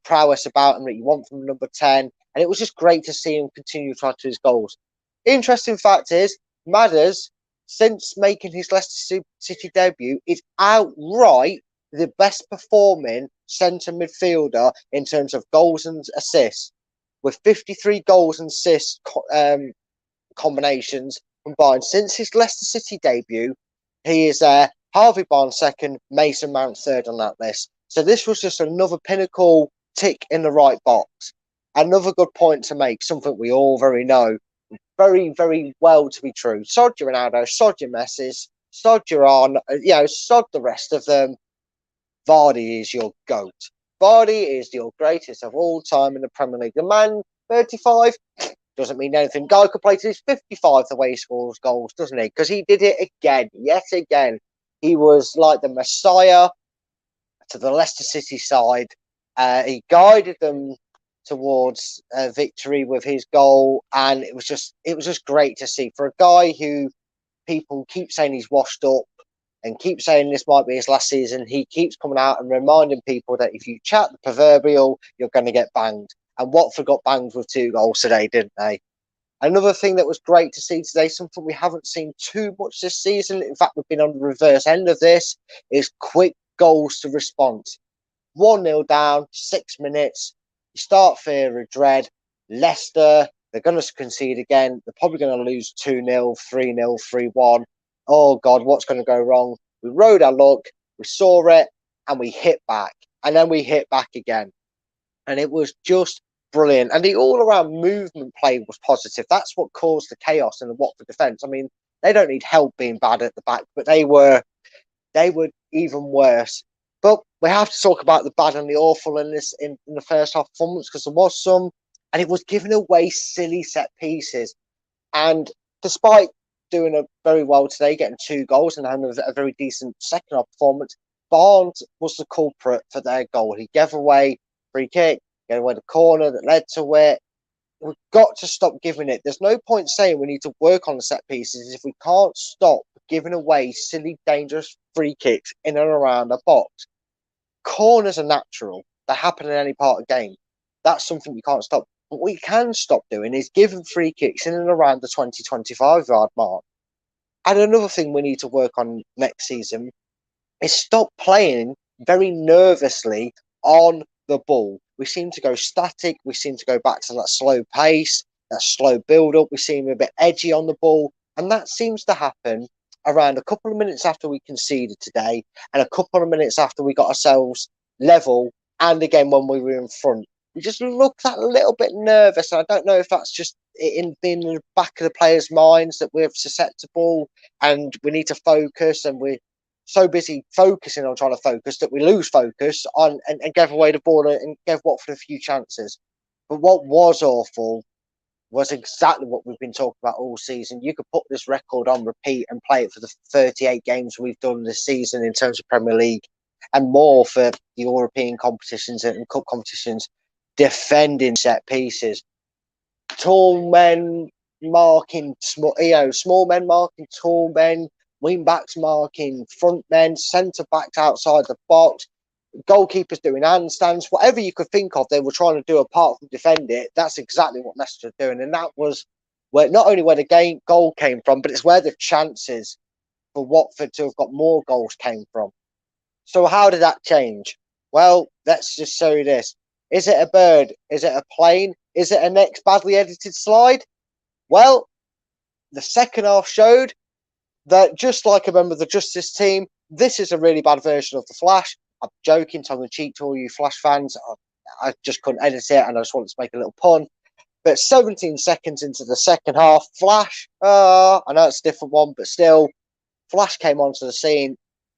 prowess about him that you want from number 10. And it was just great to see him continue to add to his goals. Interesting fact is, Madders, since making his Leicester City debut, is outright the best performing centre midfielder in terms of goals and assists, with 53 goals and assists combinations combined. Since his Leicester City debut, he is Harvey Barnes second, Mason Mount third on that list. So this was just another pinnacle tick in the right box. Another good point to make, something we all very very, very well to be true. Sod your Ronaldo, sod your Messis, sod your sod the rest of them. Vardy is your GOAT. Vardy is your greatest of all time in the Premier League. The man, 35, doesn't mean anything. Guy could play to his 55 the way he scores goals, doesn't he? Because he did it again, yet again. He was like the Messiah to the Leicester City side. He guided them towards victory with his goal, and it was just great to see for a guy who people keep saying he's washed up and keep saying this might be his last season. He keeps coming out and reminding people that if you chat the proverbial, you're going to get banged. And Watford got banged with 2 goals today, didn't they? Another thing that was great to see today, something we haven't seen too much this season, in fact, we've been on the reverse end of this, is quick goals to response. 1-0 down, 6 minutes. You start fear of dread. Leicester, they're going to concede again. They're probably going to lose 2-0, 3-0, 3-1. Oh, God, what's going to go wrong? We rode our luck, we saw it, and we hit back. And then we hit back again. And it was just brilliant. And the all-around movement play was positive. That's what caused the chaos in the Watford defence. I mean, they don't need help being bad at the back, but they were even worse. But we have to talk about the bad and the awful in the first half performance, because there was some, and it was giving away silly set pieces. And despite doing very well today, getting 2 goals and having a very decent second half performance, Barnes was the culprit for their goal. He gave away free kick, gave away the corner that led to it. We've got to stop giving it. There's no point saying we need to work on the set pieces if we can't stop giving away silly, dangerous free kicks in and around the box. Corners are natural. They happen in any part of the game. That's something you can't stop. What we can stop doing is giving free kicks in and around the 20-25 yard mark. And another thing we need to work on next season is stop playing very nervously on the ball. We seem to go static. We seem to go back to that slow pace, that slow build-up. We seem a bit edgy on the ball. And that seems to happen around a couple of minutes after we conceded today and a couple of minutes after we got ourselves level, and again when we were in front. We just looked that little bit nervous. And I don't know if that's just in the back of the players' minds that we're susceptible and we need to focus and we're so busy focusing on trying to focus that we lose focus on and gave away the ball and gave Watford a few chances. But what was awful was exactly what we've been talking about all season. You could put this record on repeat and play it for the 38 games we've done this season in terms of Premier League and more for the European competitions and cup competitions, defending set pieces. Tall men marking small men marking tall men, wing backs marking front men, centre backs outside the box, goalkeepers doing handstands, whatever you could think of, they were trying to do apart from defend it. That's exactly what Leicester are doing, and that was where not only where the goal came from, but it's where the chances for Watford to have got more goals came from. So how did that change? Well, let's just show you this. Is it a bird? Is it a plane? Is it a next badly edited slide? Well, the second half showed that, just like a member of the Justice team, this is a really bad version of the Flash. I'm joking, tongue in cheek to all you Flash fans. I just couldn't edit it and I just wanted to make a little pun. But 17 seconds into the second half, Flash, I know it's a different one, but still, Flash came onto the scene.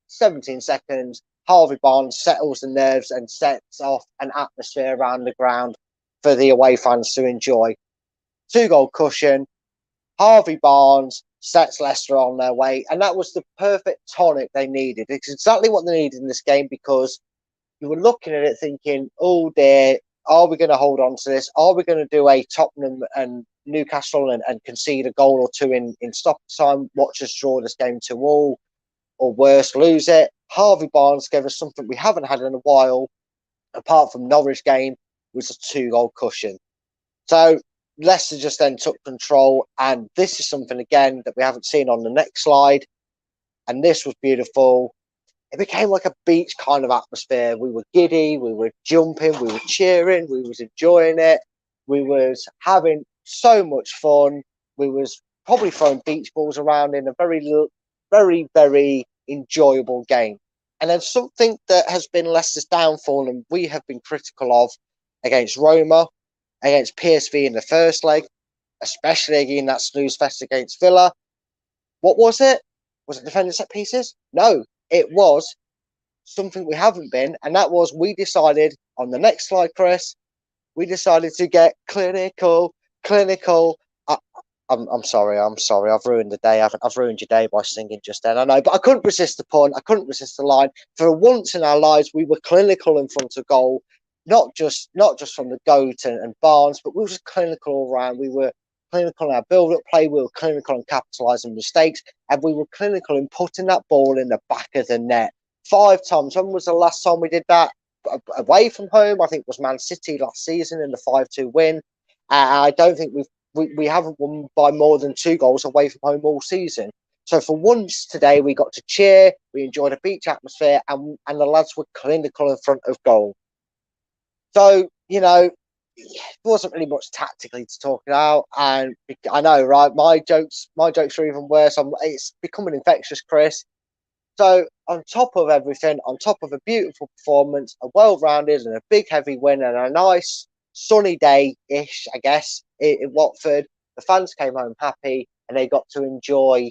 17 seconds, Harvey Barnes settles the nerves and sets off an atmosphere around the ground for the away fans to enjoy. 2-goal cushion, Harvey Barnes sets Leicester on their way, and that was the perfect tonic they needed. It's exactly what they needed in this game, because you were looking at it thinking, oh dear, are we going to hold on to this? Are we going to do a Tottenham and Newcastle and concede a goal or two in stoppage time, watch us draw this game 2-2, or worse, lose it? Harvey Barnes gave us something we haven't had in a while, apart from Norwich game, was a 2-goal cushion. So Leicester just then took control, and this is something again that we haven't seen on the next slide, and this was beautiful. It became like a beach kind of atmosphere. We were giddy, we were jumping, we were cheering, we was enjoying it, we was having so much fun, we was probably throwing beach balls around in a very, very, very enjoyable game. And then something that has been Leicester's downfall, and we have been critical of against Roma, against PSV in the first leg, especially again that snooze fest against Villa. What was it? Was it defending set pieces? No, it was something we haven't been, and that was we decided on the next slide, Chris, we decided to get clinical. I'm sorry. I've ruined the day. I've ruined your day by singing just then. I know, but I couldn't resist the pun. I couldn't resist the line. For once in our lives, we were clinical in front of goal. Not just from the GOAT and Barnes, but we were just clinical all around. We were clinical in our build-up play. We were clinical in capitalising mistakes, and we were clinical in putting that ball in the back of the net 5 times. When was the last time we did that? Away from home, I think it was Man City last season in the 5-2 win. I don't think we haven't won by more than 2 goals away from home all season. So for once today, we got to cheer. We enjoyed a beach atmosphere, and the lads were clinical in front of goal. So, there wasn't really much tactically to talk about, and I know, right? My jokes are even worse. It's becoming infectious, Chris. So, on top of everything, on top of a beautiful performance, a well-rounded and a big heavy win, and a nice sunny day-ish, I guess, in Watford, the fans came home happy, and they got to enjoy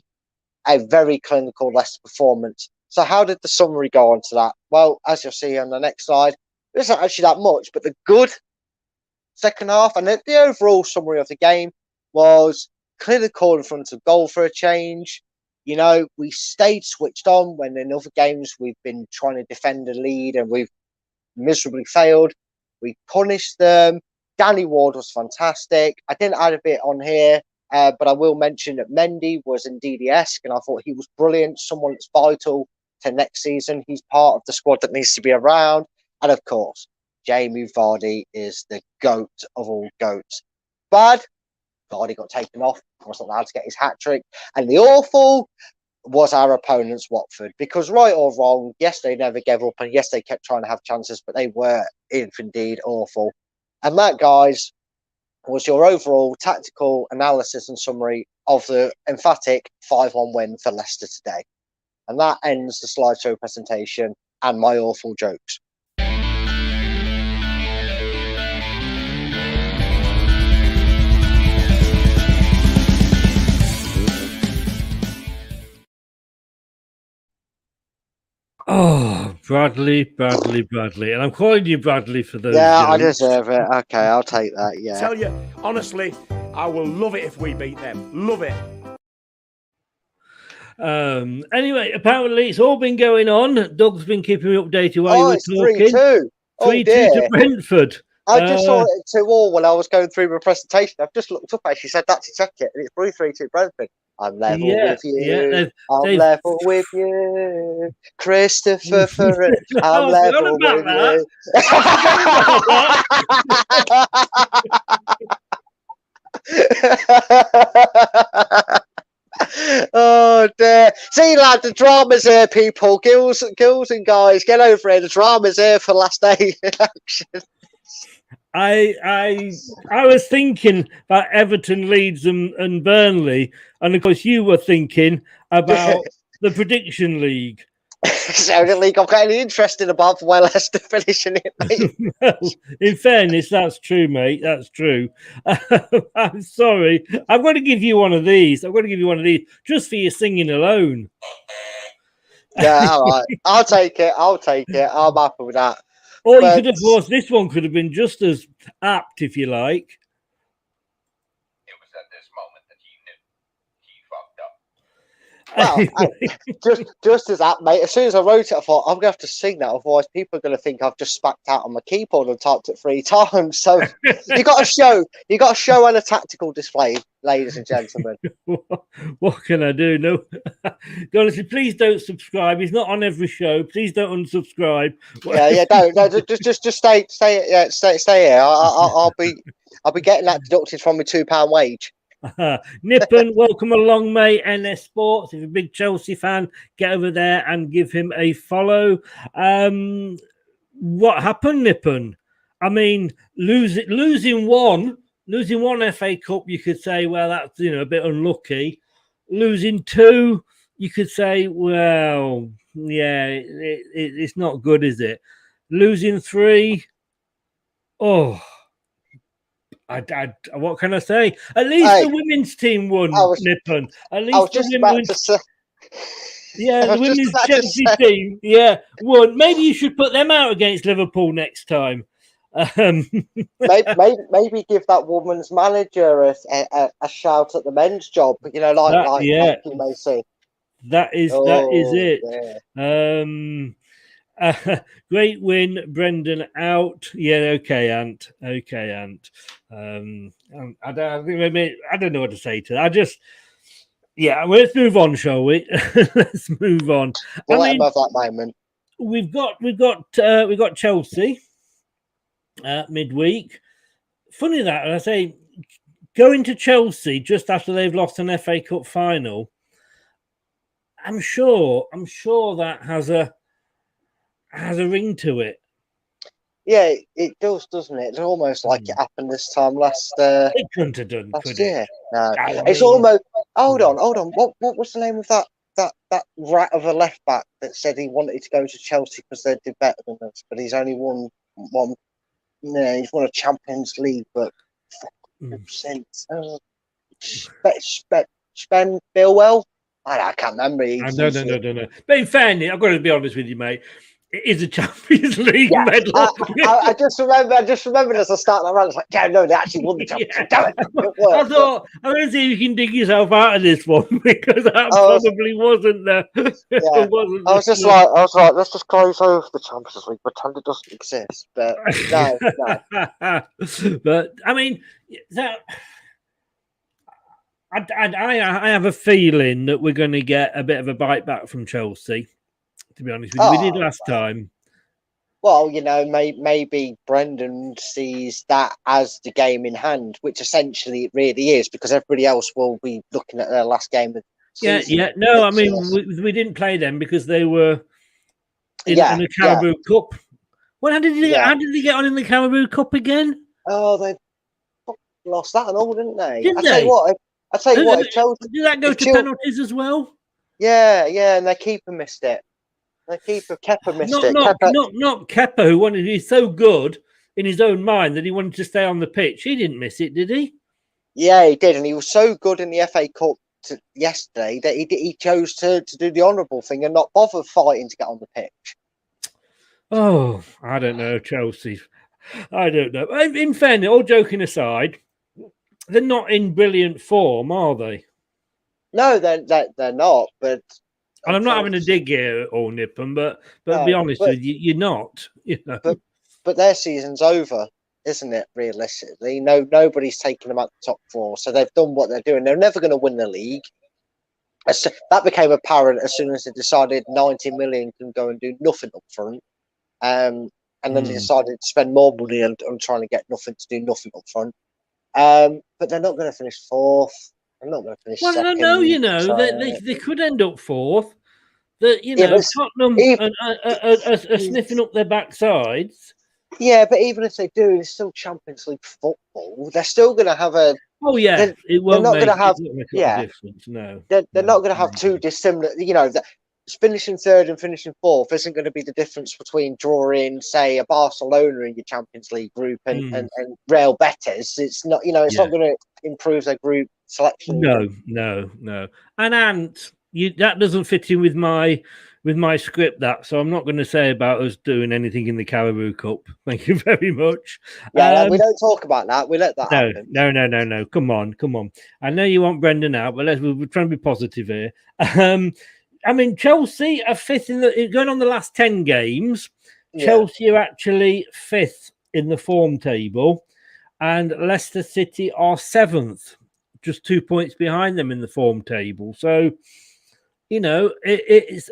a very clinical Leicester performance. So, how did the summary go on to that? Well, as you'll see on the next slide, there's not actually that much, but the good second half and the overall summary of the game was clinical in front of goal for a change. We stayed switched on when in other games we've been trying to defend a lead and we've miserably failed. We punished them. Danny Ward was fantastic. I didn't add a bit on here, but I will mention that Mendy was indeed-esque, and I thought he was brilliant. Someone that's vital to next season. He's part of the squad that needs to be around. And of course, Jamie Vardy is the GOAT of all GOATs. Bad, Vardy got taken off. Wasn't allowed to get his hat-trick. And the awful was our opponents, Watford. Because right or wrong, yes, they never gave up. And yes, they kept trying to have chances, but they were, if indeed, awful. And that, guys, was your overall tactical analysis and summary of the emphatic 5-1 win for Leicester today. And that ends the slideshow presentation and my awful jokes. Oh, Bradley. And I'm calling you Bradley for those. Yeah, I deserve it. Okay, I'll take that. Yeah. Tell you, honestly, I will love it if we beat them. Love it. Anyway, apparently it's all been going on. Doug's been keeping me updated while you were it's talking. 3-2. 3-2 to Brentford. I just saw it 2-2 when I was going through my presentation. I've just looked up, actually said that to check it, and it's 3-3 Brentford. I'm level with you. I'm level with you. Christopher Furran. I'm level with you. Oh dear. See, lad, the drama's here, people. Girls and guys, get over here. The drama's here for last day in action. I was thinking about Everton, Leeds, and Burnley, and of course you were thinking about the prediction league. So the league I've got any interesting about for where Leicester finishing it, mate. Well, in fairness, that's true, mate. That's true. I'm sorry. I'm going to give you one of these. Just for your singing alone. Yeah, all right. I'll take it. I'm happy with that. Or you could have, of course, this one could have been just as apt, if you like. It was at this moment that he knew he fucked up. Well, just as that, mate. As soon as I wrote it, I thought I'm gonna have to sing that, otherwise people are gonna think I've just spacked out on my keyboard and typed it 3 times. So you got to show and a tactical display, ladies and gentlemen. What can I do? No, honestly, please don't subscribe. He's not on every show. Please don't unsubscribe. Yeah, don't. Just stay. Yeah, stay here. I'll be getting that deducted from my £2 wage. Nippon, welcome along, mate. NS Sports. If you're a big Chelsea fan, get over there and give him a follow. What happened, Nippon? I mean, losing one FA Cup, you could say, well, that's a bit unlucky. Losing 2, you could say, well, yeah, it's not good, is it? Losing 3, oh. What can I say? At least the women's team won, Nippon. At least the women's. The women's Chelsea team, won. Maybe you should put them out against Liverpool next time. Maybe give that woman's manager a shout at the men's job. Like you may say. That is it. Yeah. Great win, Brendan out. Yeah, okay, Ant. I don't know what to say to that. Let's move on, shall we? Let's move on. Above that moment. We've got Chelsea midweek. Funny that, and I say going to Chelsea just after they've lost an FA Cup final. I'm sure that has a ring to it. Yeah, it does, doesn't it? It's almost like it happened this time last. It couldn't have done, last could year. it? No, it's almost. Hold on. What was the name of that rat of a left back that said he wanted to go to Chelsea because they did better than us, but he's only won one. No, he's won a Champions League, but since Spen Billwell. I can't remember. No. But in fairness, I've got to be honest with you, mate. It is a Champions League medal. I just remembered as I started that round, I was like, yeah, no, they actually won the Champions League. Damn it. I thought, I'm going to see if you can dig yourself out of this one because that probably wasn't there. Yeah. I was like, let's just close over the Champions League, pretend it doesn't exist. But no. But, I mean, that... I have a feeling that we're going to get a bit of a bite back from Chelsea, to be honest with you. We did last time. Well, maybe Brendan sees that as the game in hand, which essentially it really is, because everybody else will be looking at their last game of the season. Yeah. No, I mean, we didn't play them because they were in the Carabao Cup. Well, how did they get on in the Carabao Cup again? Oh, they lost that and all, didn't they? Didn't they? I tell you what, if Chelsea, did that go to penalties as well? Yeah, and their keeper missed it. Kepa missed it. Not Kepa, who wanted. He's so good in his own mind that he wanted to stay on the pitch. He didn't miss it, did he? Yeah, he did, and he was so good in the FA Cup yesterday that he chose to do the honourable thing and not bother fighting to get on the pitch. Oh, I don't know, Chelsea. I don't know. In fairness, all joking aside, they're not in brilliant form, are they? No, they're not. But and I'm not having a dig here at all, Nippon, but to be honest with you, you're not. You know? But their season's over, isn't it? Realistically, nobody's taking them out the top four, so they've done what they're doing. They're never going to win the league. That became apparent as soon as they decided 90 million can go and do nothing up front. And then they decided to spend more money on trying to get nothing to do nothing up front. But they're not going to finish fourth. They're not going to finish second. Well, no, you know, they could end up fourth. That, you know, Tottenham are sniffing up their backsides. Yeah, but even if they do, it's still Champions League football. They're still going to have a... Oh, yeah. It won't make a difference, no. They're not going to have two dissimilar... You know, finishing third and finishing fourth isn't going to be the difference between drawing, say, a Barcelona in your Champions League group and Real Betis. It's not, you know, it's not going to improve their group selection. No. And Ant, that doesn't fit in with my script, so I'm not going to say about us doing anything in the Carabao Cup. Thank you very much. Yeah, we don't talk about that. We let that happen. No. Come on. I know you want Brendan out, but we're trying to be positive here. I mean, Chelsea are fifth going on the last 10 games. Yeah. Chelsea are actually fifth in the form table, and Leicester City are seventh, just 2 points behind them in the form table. So, you know, it's.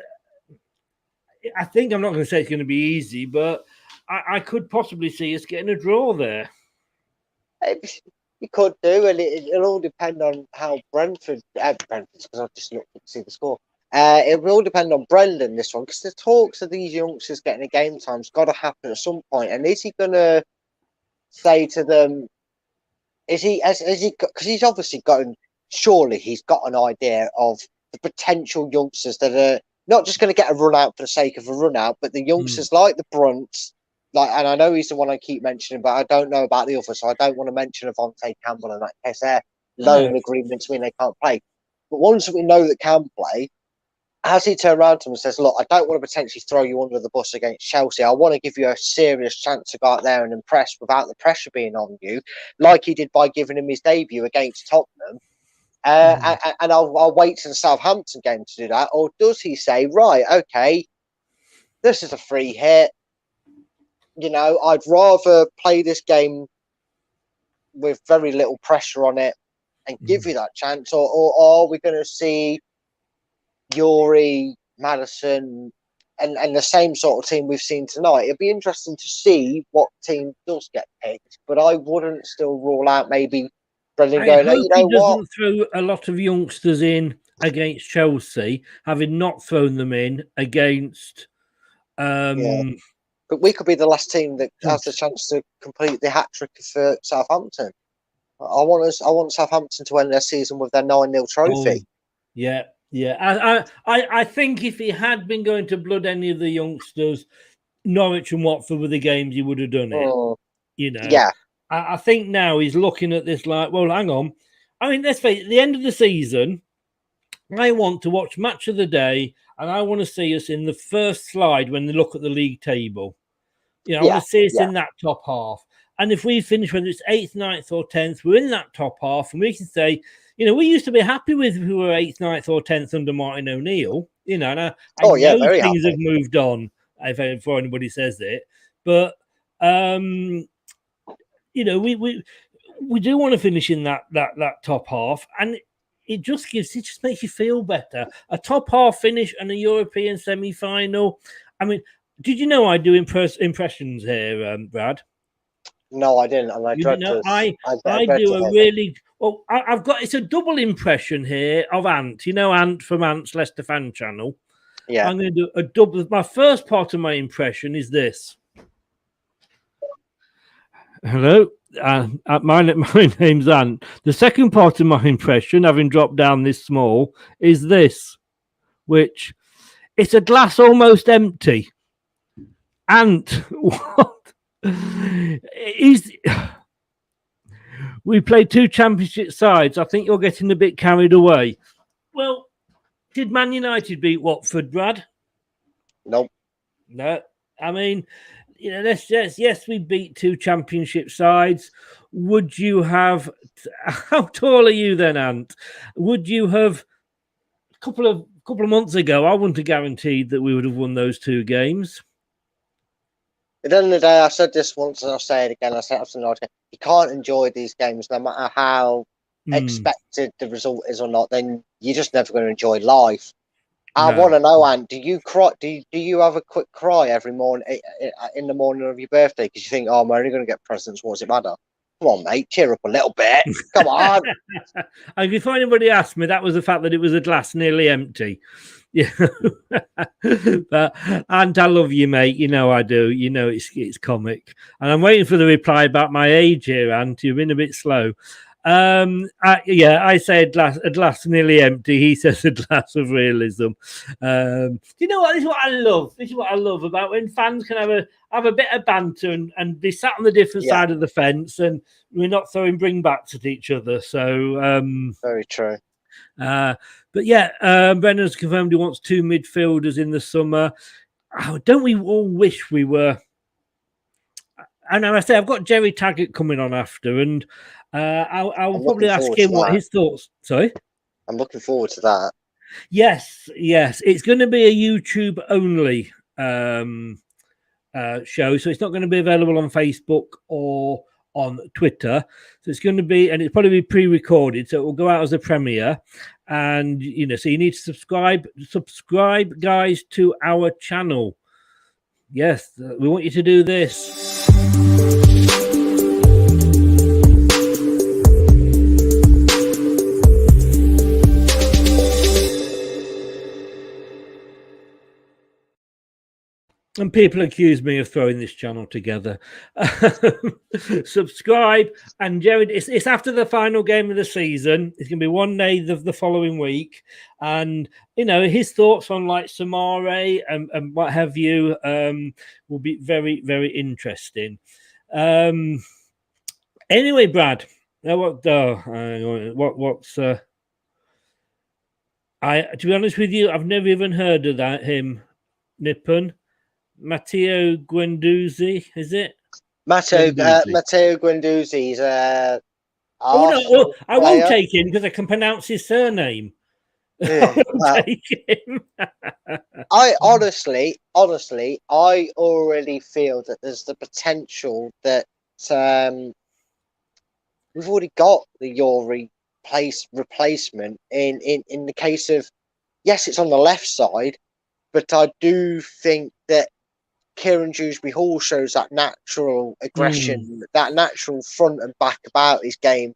I think I'm not going to say it's going to be easy, but I could possibly see us getting a draw there. You could do, and it'll all depend on how Brentford, because I've just looked to see the score. It will all depend on Brendan, this one, because the talks of these youngsters getting a game time's got to happen at some point. And is he going to say to them, because he's obviously surely he's got an idea of the potential youngsters that are not just going to get a run out for the sake of a run out, but the youngsters like the Brunts, and I know he's the one I keep mentioning, but I don't know about the others, so I don't want to mention Avante Campbell in that case. Their loan agreements mean they can't play. But ones that we know that can play, as he turned around to him and says, look, I don't want to potentially throw you under the bus against Chelsea. I want to give you a serious chance to go out there and impress without the pressure being on you, like he did by giving him his debut against Tottenham. And I'll wait to the Southampton game to do that. Or does he say, right, okay, this is a free hit. You know, I'd rather play this game with very little pressure on it and give you that chance. Or are we going to see Yuri, Maddison, and the same sort of team we've seen tonight? It'd be interesting to see what team does get picked, but I wouldn't still rule out maybe Brendan going, hey, you know what? He doesn't throw a lot of youngsters in against Chelsea, having not thrown them in against. But we could be the last team that has the chance to complete the hat trick for Southampton. I want Southampton to end their season with their 9-0 trophy. Yeah. I think if he had been going to blood any of the youngsters, Norwich and Watford were the games he would have done it. You know. Yeah. I think now he's looking at this like, well, hang on. I mean, let's face it, at the end of the season, I want to watch Match of the Day, and I want to see us in the first slide when they look at the league table. You know, I want to see us in that top half. And if we finish, whether it's 8th, 9th, or 10th, we're in that top half, and we can say, you know, we used to be happy with who were 8th, 9th, or 10th under Martin O'Neill. You know, and I know things have moved on before anybody says it. But, you know, we do want to finish in that top half, and it just makes you feel better. A top half finish and a European semi-final. I mean, did you know I do impressions here, Brad? No, I didn't. And I do a really well. I've got it's a double impression here of Ant. You know Ant from Ant's Leicester fan channel. Yeah, I'm going to do a double. My first part of my impression is this. Hello, my name's Ant. The second part of my impression, having dropped down this small, is this, which it's a glass almost empty. Ant, what? We played 2 championship sides. I think you're getting a bit carried away. Well, did Man United beat Watford, Brad? Nope. No. I mean, you know, yes, we beat 2 championship sides. Would you have? How tall are you then, Ant? Would you have? A couple of months ago, I wouldn't have guaranteed that we would have won those 2 games. At the end of the day, I said this once and I'll say it again. I said it you can't enjoy these games no matter how expected the result is or not. Then you're just never going to enjoy life. I want to know, Ant, do you cry? Do you have a quick cry every morning in the morning of your birthday because you think, oh, I'm only going to get presents? What does it matter? Come on, mate, cheer up a little bit. Come on. And if anybody asked me, that was the fact that it was a glass nearly empty. Yeah, but and I love you, mate. You know I do. You know it's comic, and I'm waiting for the reply about my age here. Ant, you've been a bit slow. I say a glass nearly empty. He says a glass of realism. Do you know what? This is what I love. This is what I love about when fans can have a bit of banter and be sat on the different side of the fence, and we're not throwing bringbacks at each other. So very true. But yeah, Brennan's confirmed he wants 2 midfielders in the summer. Oh, don't we all wish we were? And I say I've got Jerry Taggart coming on after, and I'll probably ask him what his thoughts. Sorry, I'm looking forward to that. Yes, it's going to be a YouTube only show, so it's not going to be available on Facebook or on Twitter. So it's going to be, and it's probably be pre-recorded, so it will go out as a premiere. And so you need to subscribe, guys, to our channel. Yes, we want you to do this. And people accuse me of throwing this channel together. Subscribe. And Jared, it's after the final game of the season. It's going to be one day the following week. And, his thoughts on like Samare and what have you will be very, very interesting. Anyway, Brad, to be honest with you, I've never even heard of him, Nippon. Matteo Guendouzi, is it? Matteo Guendouzi is I won't take him because I can pronounce his surname. Yeah, take him. I honestly, I already feel that there's the potential that we've already got the Yori replacement in the case of, yes, it's on the left side, but I do think that Kieran Dewsbury Hall shows that natural aggression, that natural front and back about his game,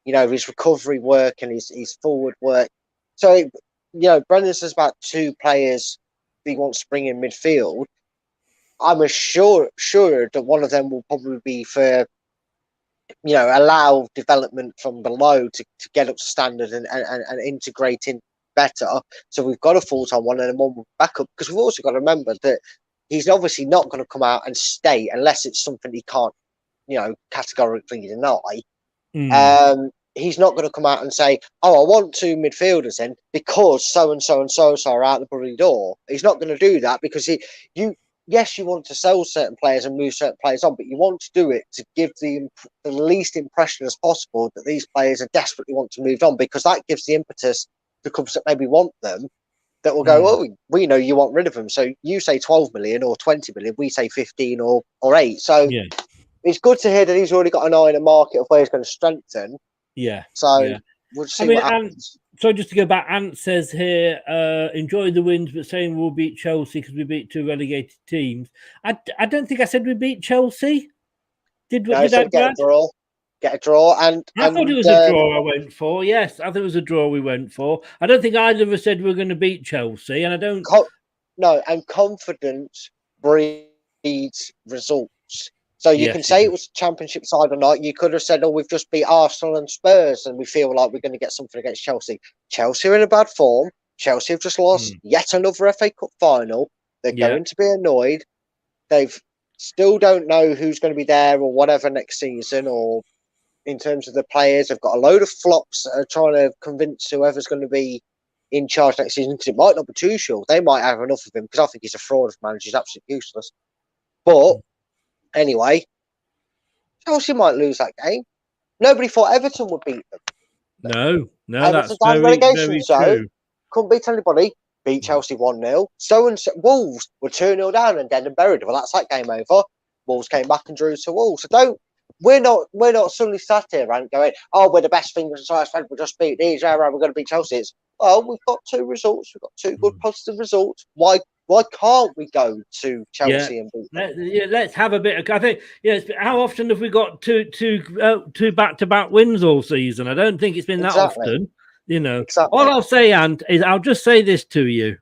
his recovery work and his forward work. So, Brendan says about 2 players he wants to bring in midfield. I'm sure that one of them will probably be for, allow development from below to get up to standard and integrate in better. So we've got a full-time one and a one backup, because we've also got to remember that he's obviously not going to come out and stay unless it's something he can't, categorically deny. He's not going to come out and say, oh, I want 2 midfielders in because so and so are out the bloody door. He's not going to do that because you want to sell certain players and move certain players on, but you want to do it to give the least impression as possible that these players are desperately want to move on, because that gives the impetus to clubs that maybe want them, that will go, oh, we know you want rid of them. So you say 12 million or 20 million, we say 15 or 8. So it's good to hear that he's already got an eye in the market of where he's going to strengthen. Yeah. So we'll see what happens. So just to go back, Ant says here, enjoy the wins, but saying we'll beat Chelsea because we beat 2 relegated teams. I don't think I said we beat Chelsea. Did I get a draw? Get a draw, and I thought it was a draw I went for. Yes, I thought it was a draw we went for. I don't think either of us said we were going to beat Chelsea, and I don't. And confidence breeds results. So you can say it was Championship side or not. You could have said, oh, we've just beat Arsenal and Spurs, and we feel like we're going to get something against Chelsea. Chelsea are in a bad form. Chelsea have just lost yet another FA Cup final. They're going to be annoyed. They've still don't know who's going to be there or whatever next season, or in terms of the players. They've got a load of flops that are trying to convince whoever's going to be in charge next season, because it might not be Tuchel. They might have enough of him, because I think he's a fraud of manager. He's absolutely useless. But anyway, Chelsea might lose that game. Nobody thought Everton would beat them. No, Everton's that's down very, relegation very zone. true. Couldn't beat anybody. Beat Chelsea 1-0. So and so, Wolves were 2-0 down and dead and buried. Well, that's that game over. Wolves came back and drew to Wolves. So we're not suddenly sat here and going, oh, we're the best thing in science, we'll just beat these, we're going to beat Chelsea. It's, well, we've got 2 results, we've got 2 good positive results. Why can't we go to Chelsea and beat them? Let's have a bit of. I think how often have we got two back-to-back wins all season? I don't think it's been that often. You know, all I'll say, Ant, is I'll just say this to you.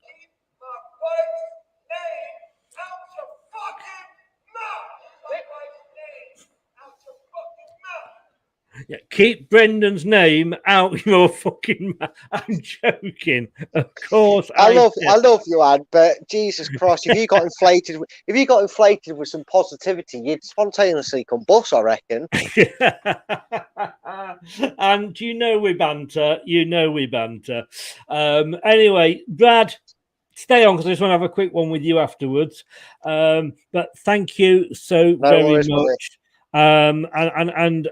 Yeah, keep Brendan's name out your fucking mouth. I'm joking. Of course. I love you, Anne, but Jesus Christ, if you got inflated with some positivity, you'd spontaneously combust, I reckon. And you know we banter. Anyway, Brad, stay on because I just want to have a quick one with you afterwards. But thank you so very much. And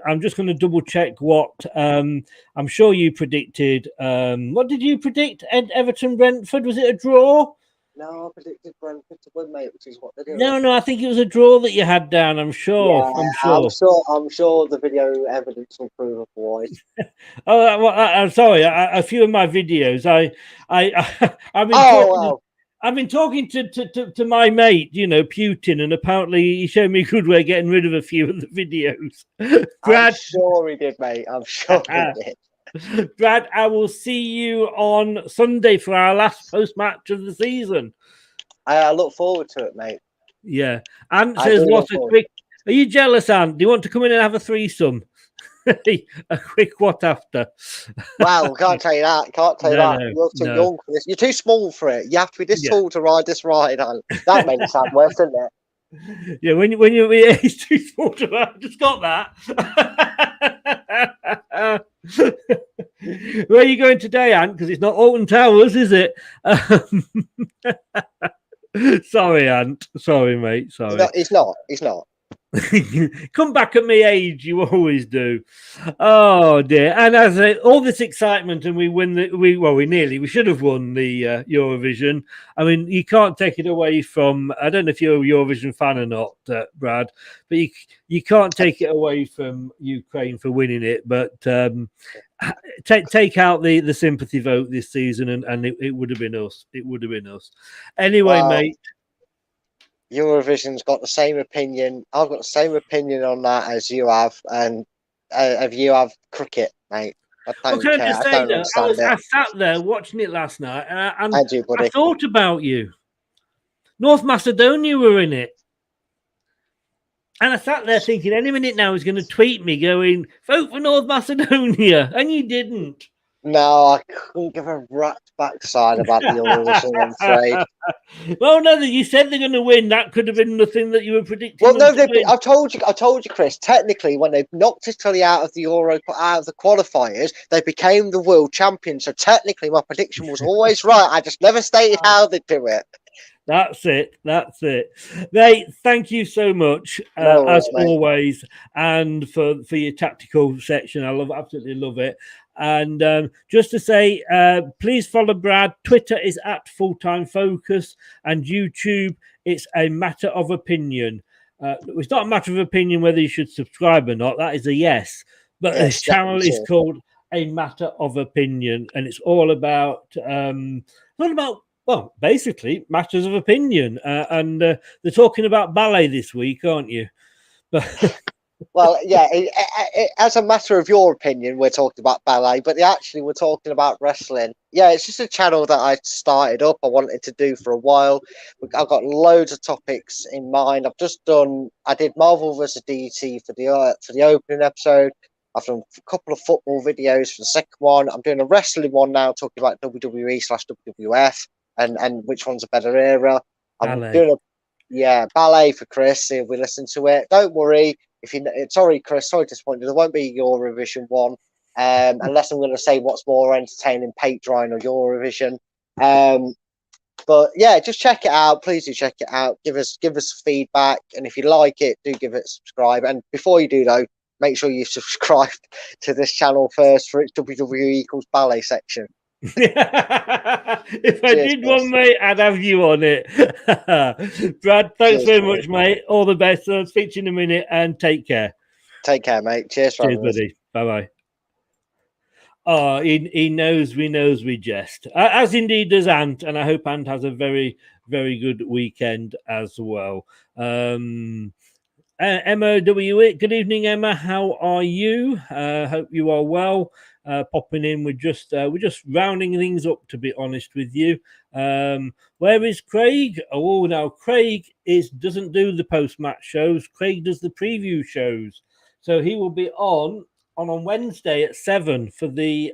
I'm just going to double check what I'm sure you predicted. What did you predict? Everton Brentford, was it a draw? No, I predicted Brentford to win, mate, which is what they do. No, I think it was a draw that you had down. I'm sure. I'm sure the video evidence will prove otherwise. I'm sorry. A few of my videos, I've been talking to my mate, Putin, and apparently he showed me a good way of getting rid of a few of the videos. Brad, I'm sure he did, mate. I'm sure he did. Brad, I will see you on Sunday for our last post-match of the season. I look forward to it, mate. Yeah. Ant says, what a quick... Are you jealous, Ant? Do you want to come in and have a threesome? A quick what after? Wow, can't tell you that. You're too young for this. You're too small for it. You have to be this tall to ride this ride. That made it sound worse, didn't it? Yeah, when he's too small to ride. I just got that. Where are you going today, Ant? Because it's not Alton Towers, is it? Sorry, Ant. Sorry, mate. Sorry. It's not. Come back at my age, you always do. Oh dear! And as all this excitement, and we win we should have won the Eurovision. I mean, you can't take it away from. I don't know if you're a Eurovision fan or not, Brad, but you can't take it away from Ukraine for winning it. But take out the sympathy vote this season, and it would have been us. It would have been us. Anyway, mate. Eurovision's got the same opinion. I've got the same opinion on that as you have, and if you have cricket, mate. I sat there watching it last night, and you, buddy. I thought about you. North Macedonia were in it, and I sat there thinking, any minute now he's going to tweet me going, "Vote for North Macedonia," and you didn't. No, I couldn't give a rat's backside about the Eurovision, I'm afraid. Well, no, you said they're going to win. That could have been the thing that you were predicting. Well, no, I told you, Chris. Technically, when they knocked Italy out of the qualifiers, they became the world champions. So technically, my prediction was always right. I just never stated how they do it. That's it. Mate, thank you so much, as always, and for your tactical section. I absolutely love it. And just to say, please follow Brad. Twitter is at Fulltime Focus, and YouTube, it's a matter of opinion. It's not a matter of opinion whether you should subscribe or not. That is a yes. But this channel is called A Matter of Opinion, and it's all about basically matters of opinion. And they're talking about ballet this week, aren't you? But well, yeah, as a matter of your opinion, we're talking about ballet, but we're talking about wrestling. Yeah, it's just a channel that I started up. I wanted to do for a while. I've got loads of topics in mind. I did Marvel vs. DC for the opening episode. I've done a couple of football videos for the second one. I'm doing a wrestling one now, talking about WWE/WWF and which one's a better era. I'm doing ballet for Chris. If we listen to it, don't worry. Sorry, Chris, sorry to disappoint you. There won't be your revision one. unless I'm going to say what's more entertaining, Patreon or Eurovision. But yeah, just check it out. Please do check it out. Give us feedback, and if you like it, do give it a subscribe. And before you do, though, make sure you subscribe to this channel first for its WWE equals ballet section. If I did one, mate, I'd have you on it. Brad, thanks very much, mate. All the best. I'll speak to you in a minute, and take care. Take care, mate. Cheers, buddy. Bye-bye. Oh, he knows we jest, as indeed does Ant, and I hope Ant has a very, very good weekend as well. Emma W. Good evening, Emma. How are you? Hope you are well. Popping in, we're just rounding things up, to be honest with you. Where is Craig? Oh, now Craig doesn't do the post-match shows. Craig does the preview shows, so he will be on Wednesday at 7 for the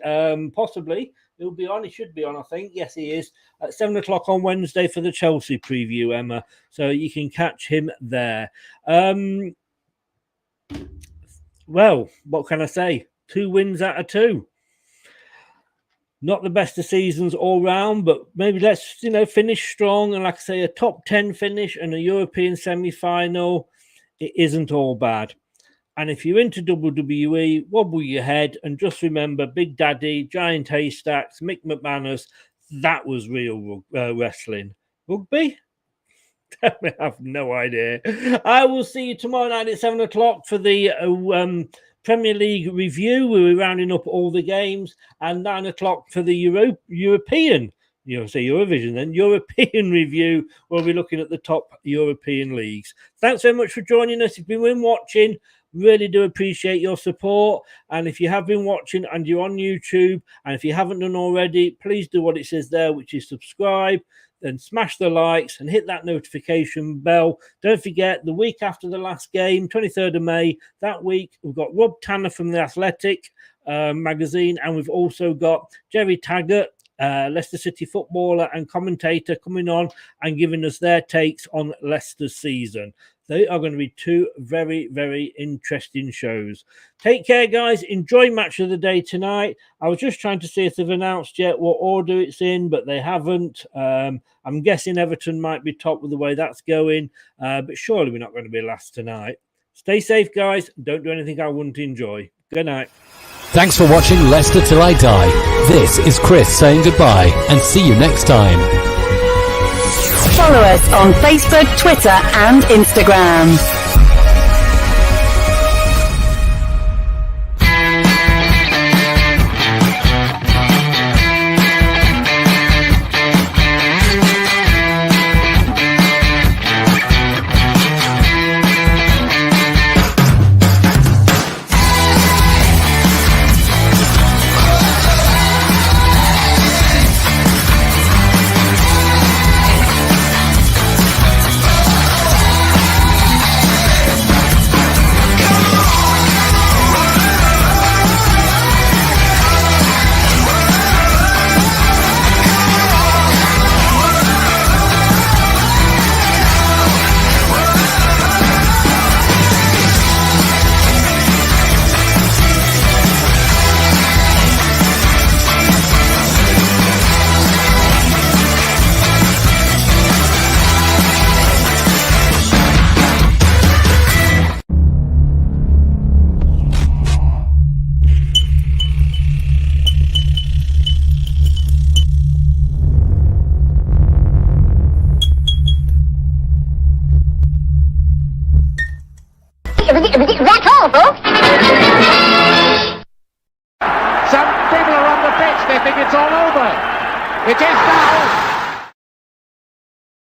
possibly he'll be on. He should be on, I think. Yes, he is at 7 o'clock on Wednesday for the Chelsea preview, Emma. So you can catch him there. Well, what can I say? 2 wins out of 2. Not the best of seasons all round, but maybe let's finish strong, and like I say, a top 10 finish and a European semi-final. It isn't all bad. And if you're into WWE, wobble your head and just remember Big Daddy, Giant Haystacks, Mick McManus. That was real wrestling. Rugby? I have no idea. I will see you tomorrow night at 7 o'clock for the Premier League review. We're rounding up all the games, and 9 o'clock for the European. Eurovision then. European review. We'll be looking at the top European leagues. Thanks very much for joining us. If you've been watching, really do appreciate your support. And if you have been watching and you're on YouTube, and if you haven't done already, please do what it says there, which is subscribe, then smash the likes and hit that notification bell. Don't forget, the week after the last game, 23rd of May, that week, we've got Rob Tanner from The Athletic magazine, and we've also got Jerry Taggart, Leicester City footballer and commentator, coming on and giving us their takes on Leicester's season. They are going to be 2 very, very interesting shows. Take care, guys. Enjoy match of the day tonight. I was just trying to see if they've announced yet what order it's in, but they haven't. I'm guessing Everton might be top with the way that's going, but surely we're not going to be last tonight. Stay safe, guys. Don't do anything I wouldn't enjoy. Good night. Thanks for watching Leicester Till I Die. This is Chris saying goodbye, and see you next time. Follow us on Facebook, Twitter, and Instagram. That's all, folks. Some people are on the pitch. They think it's all over. It is now.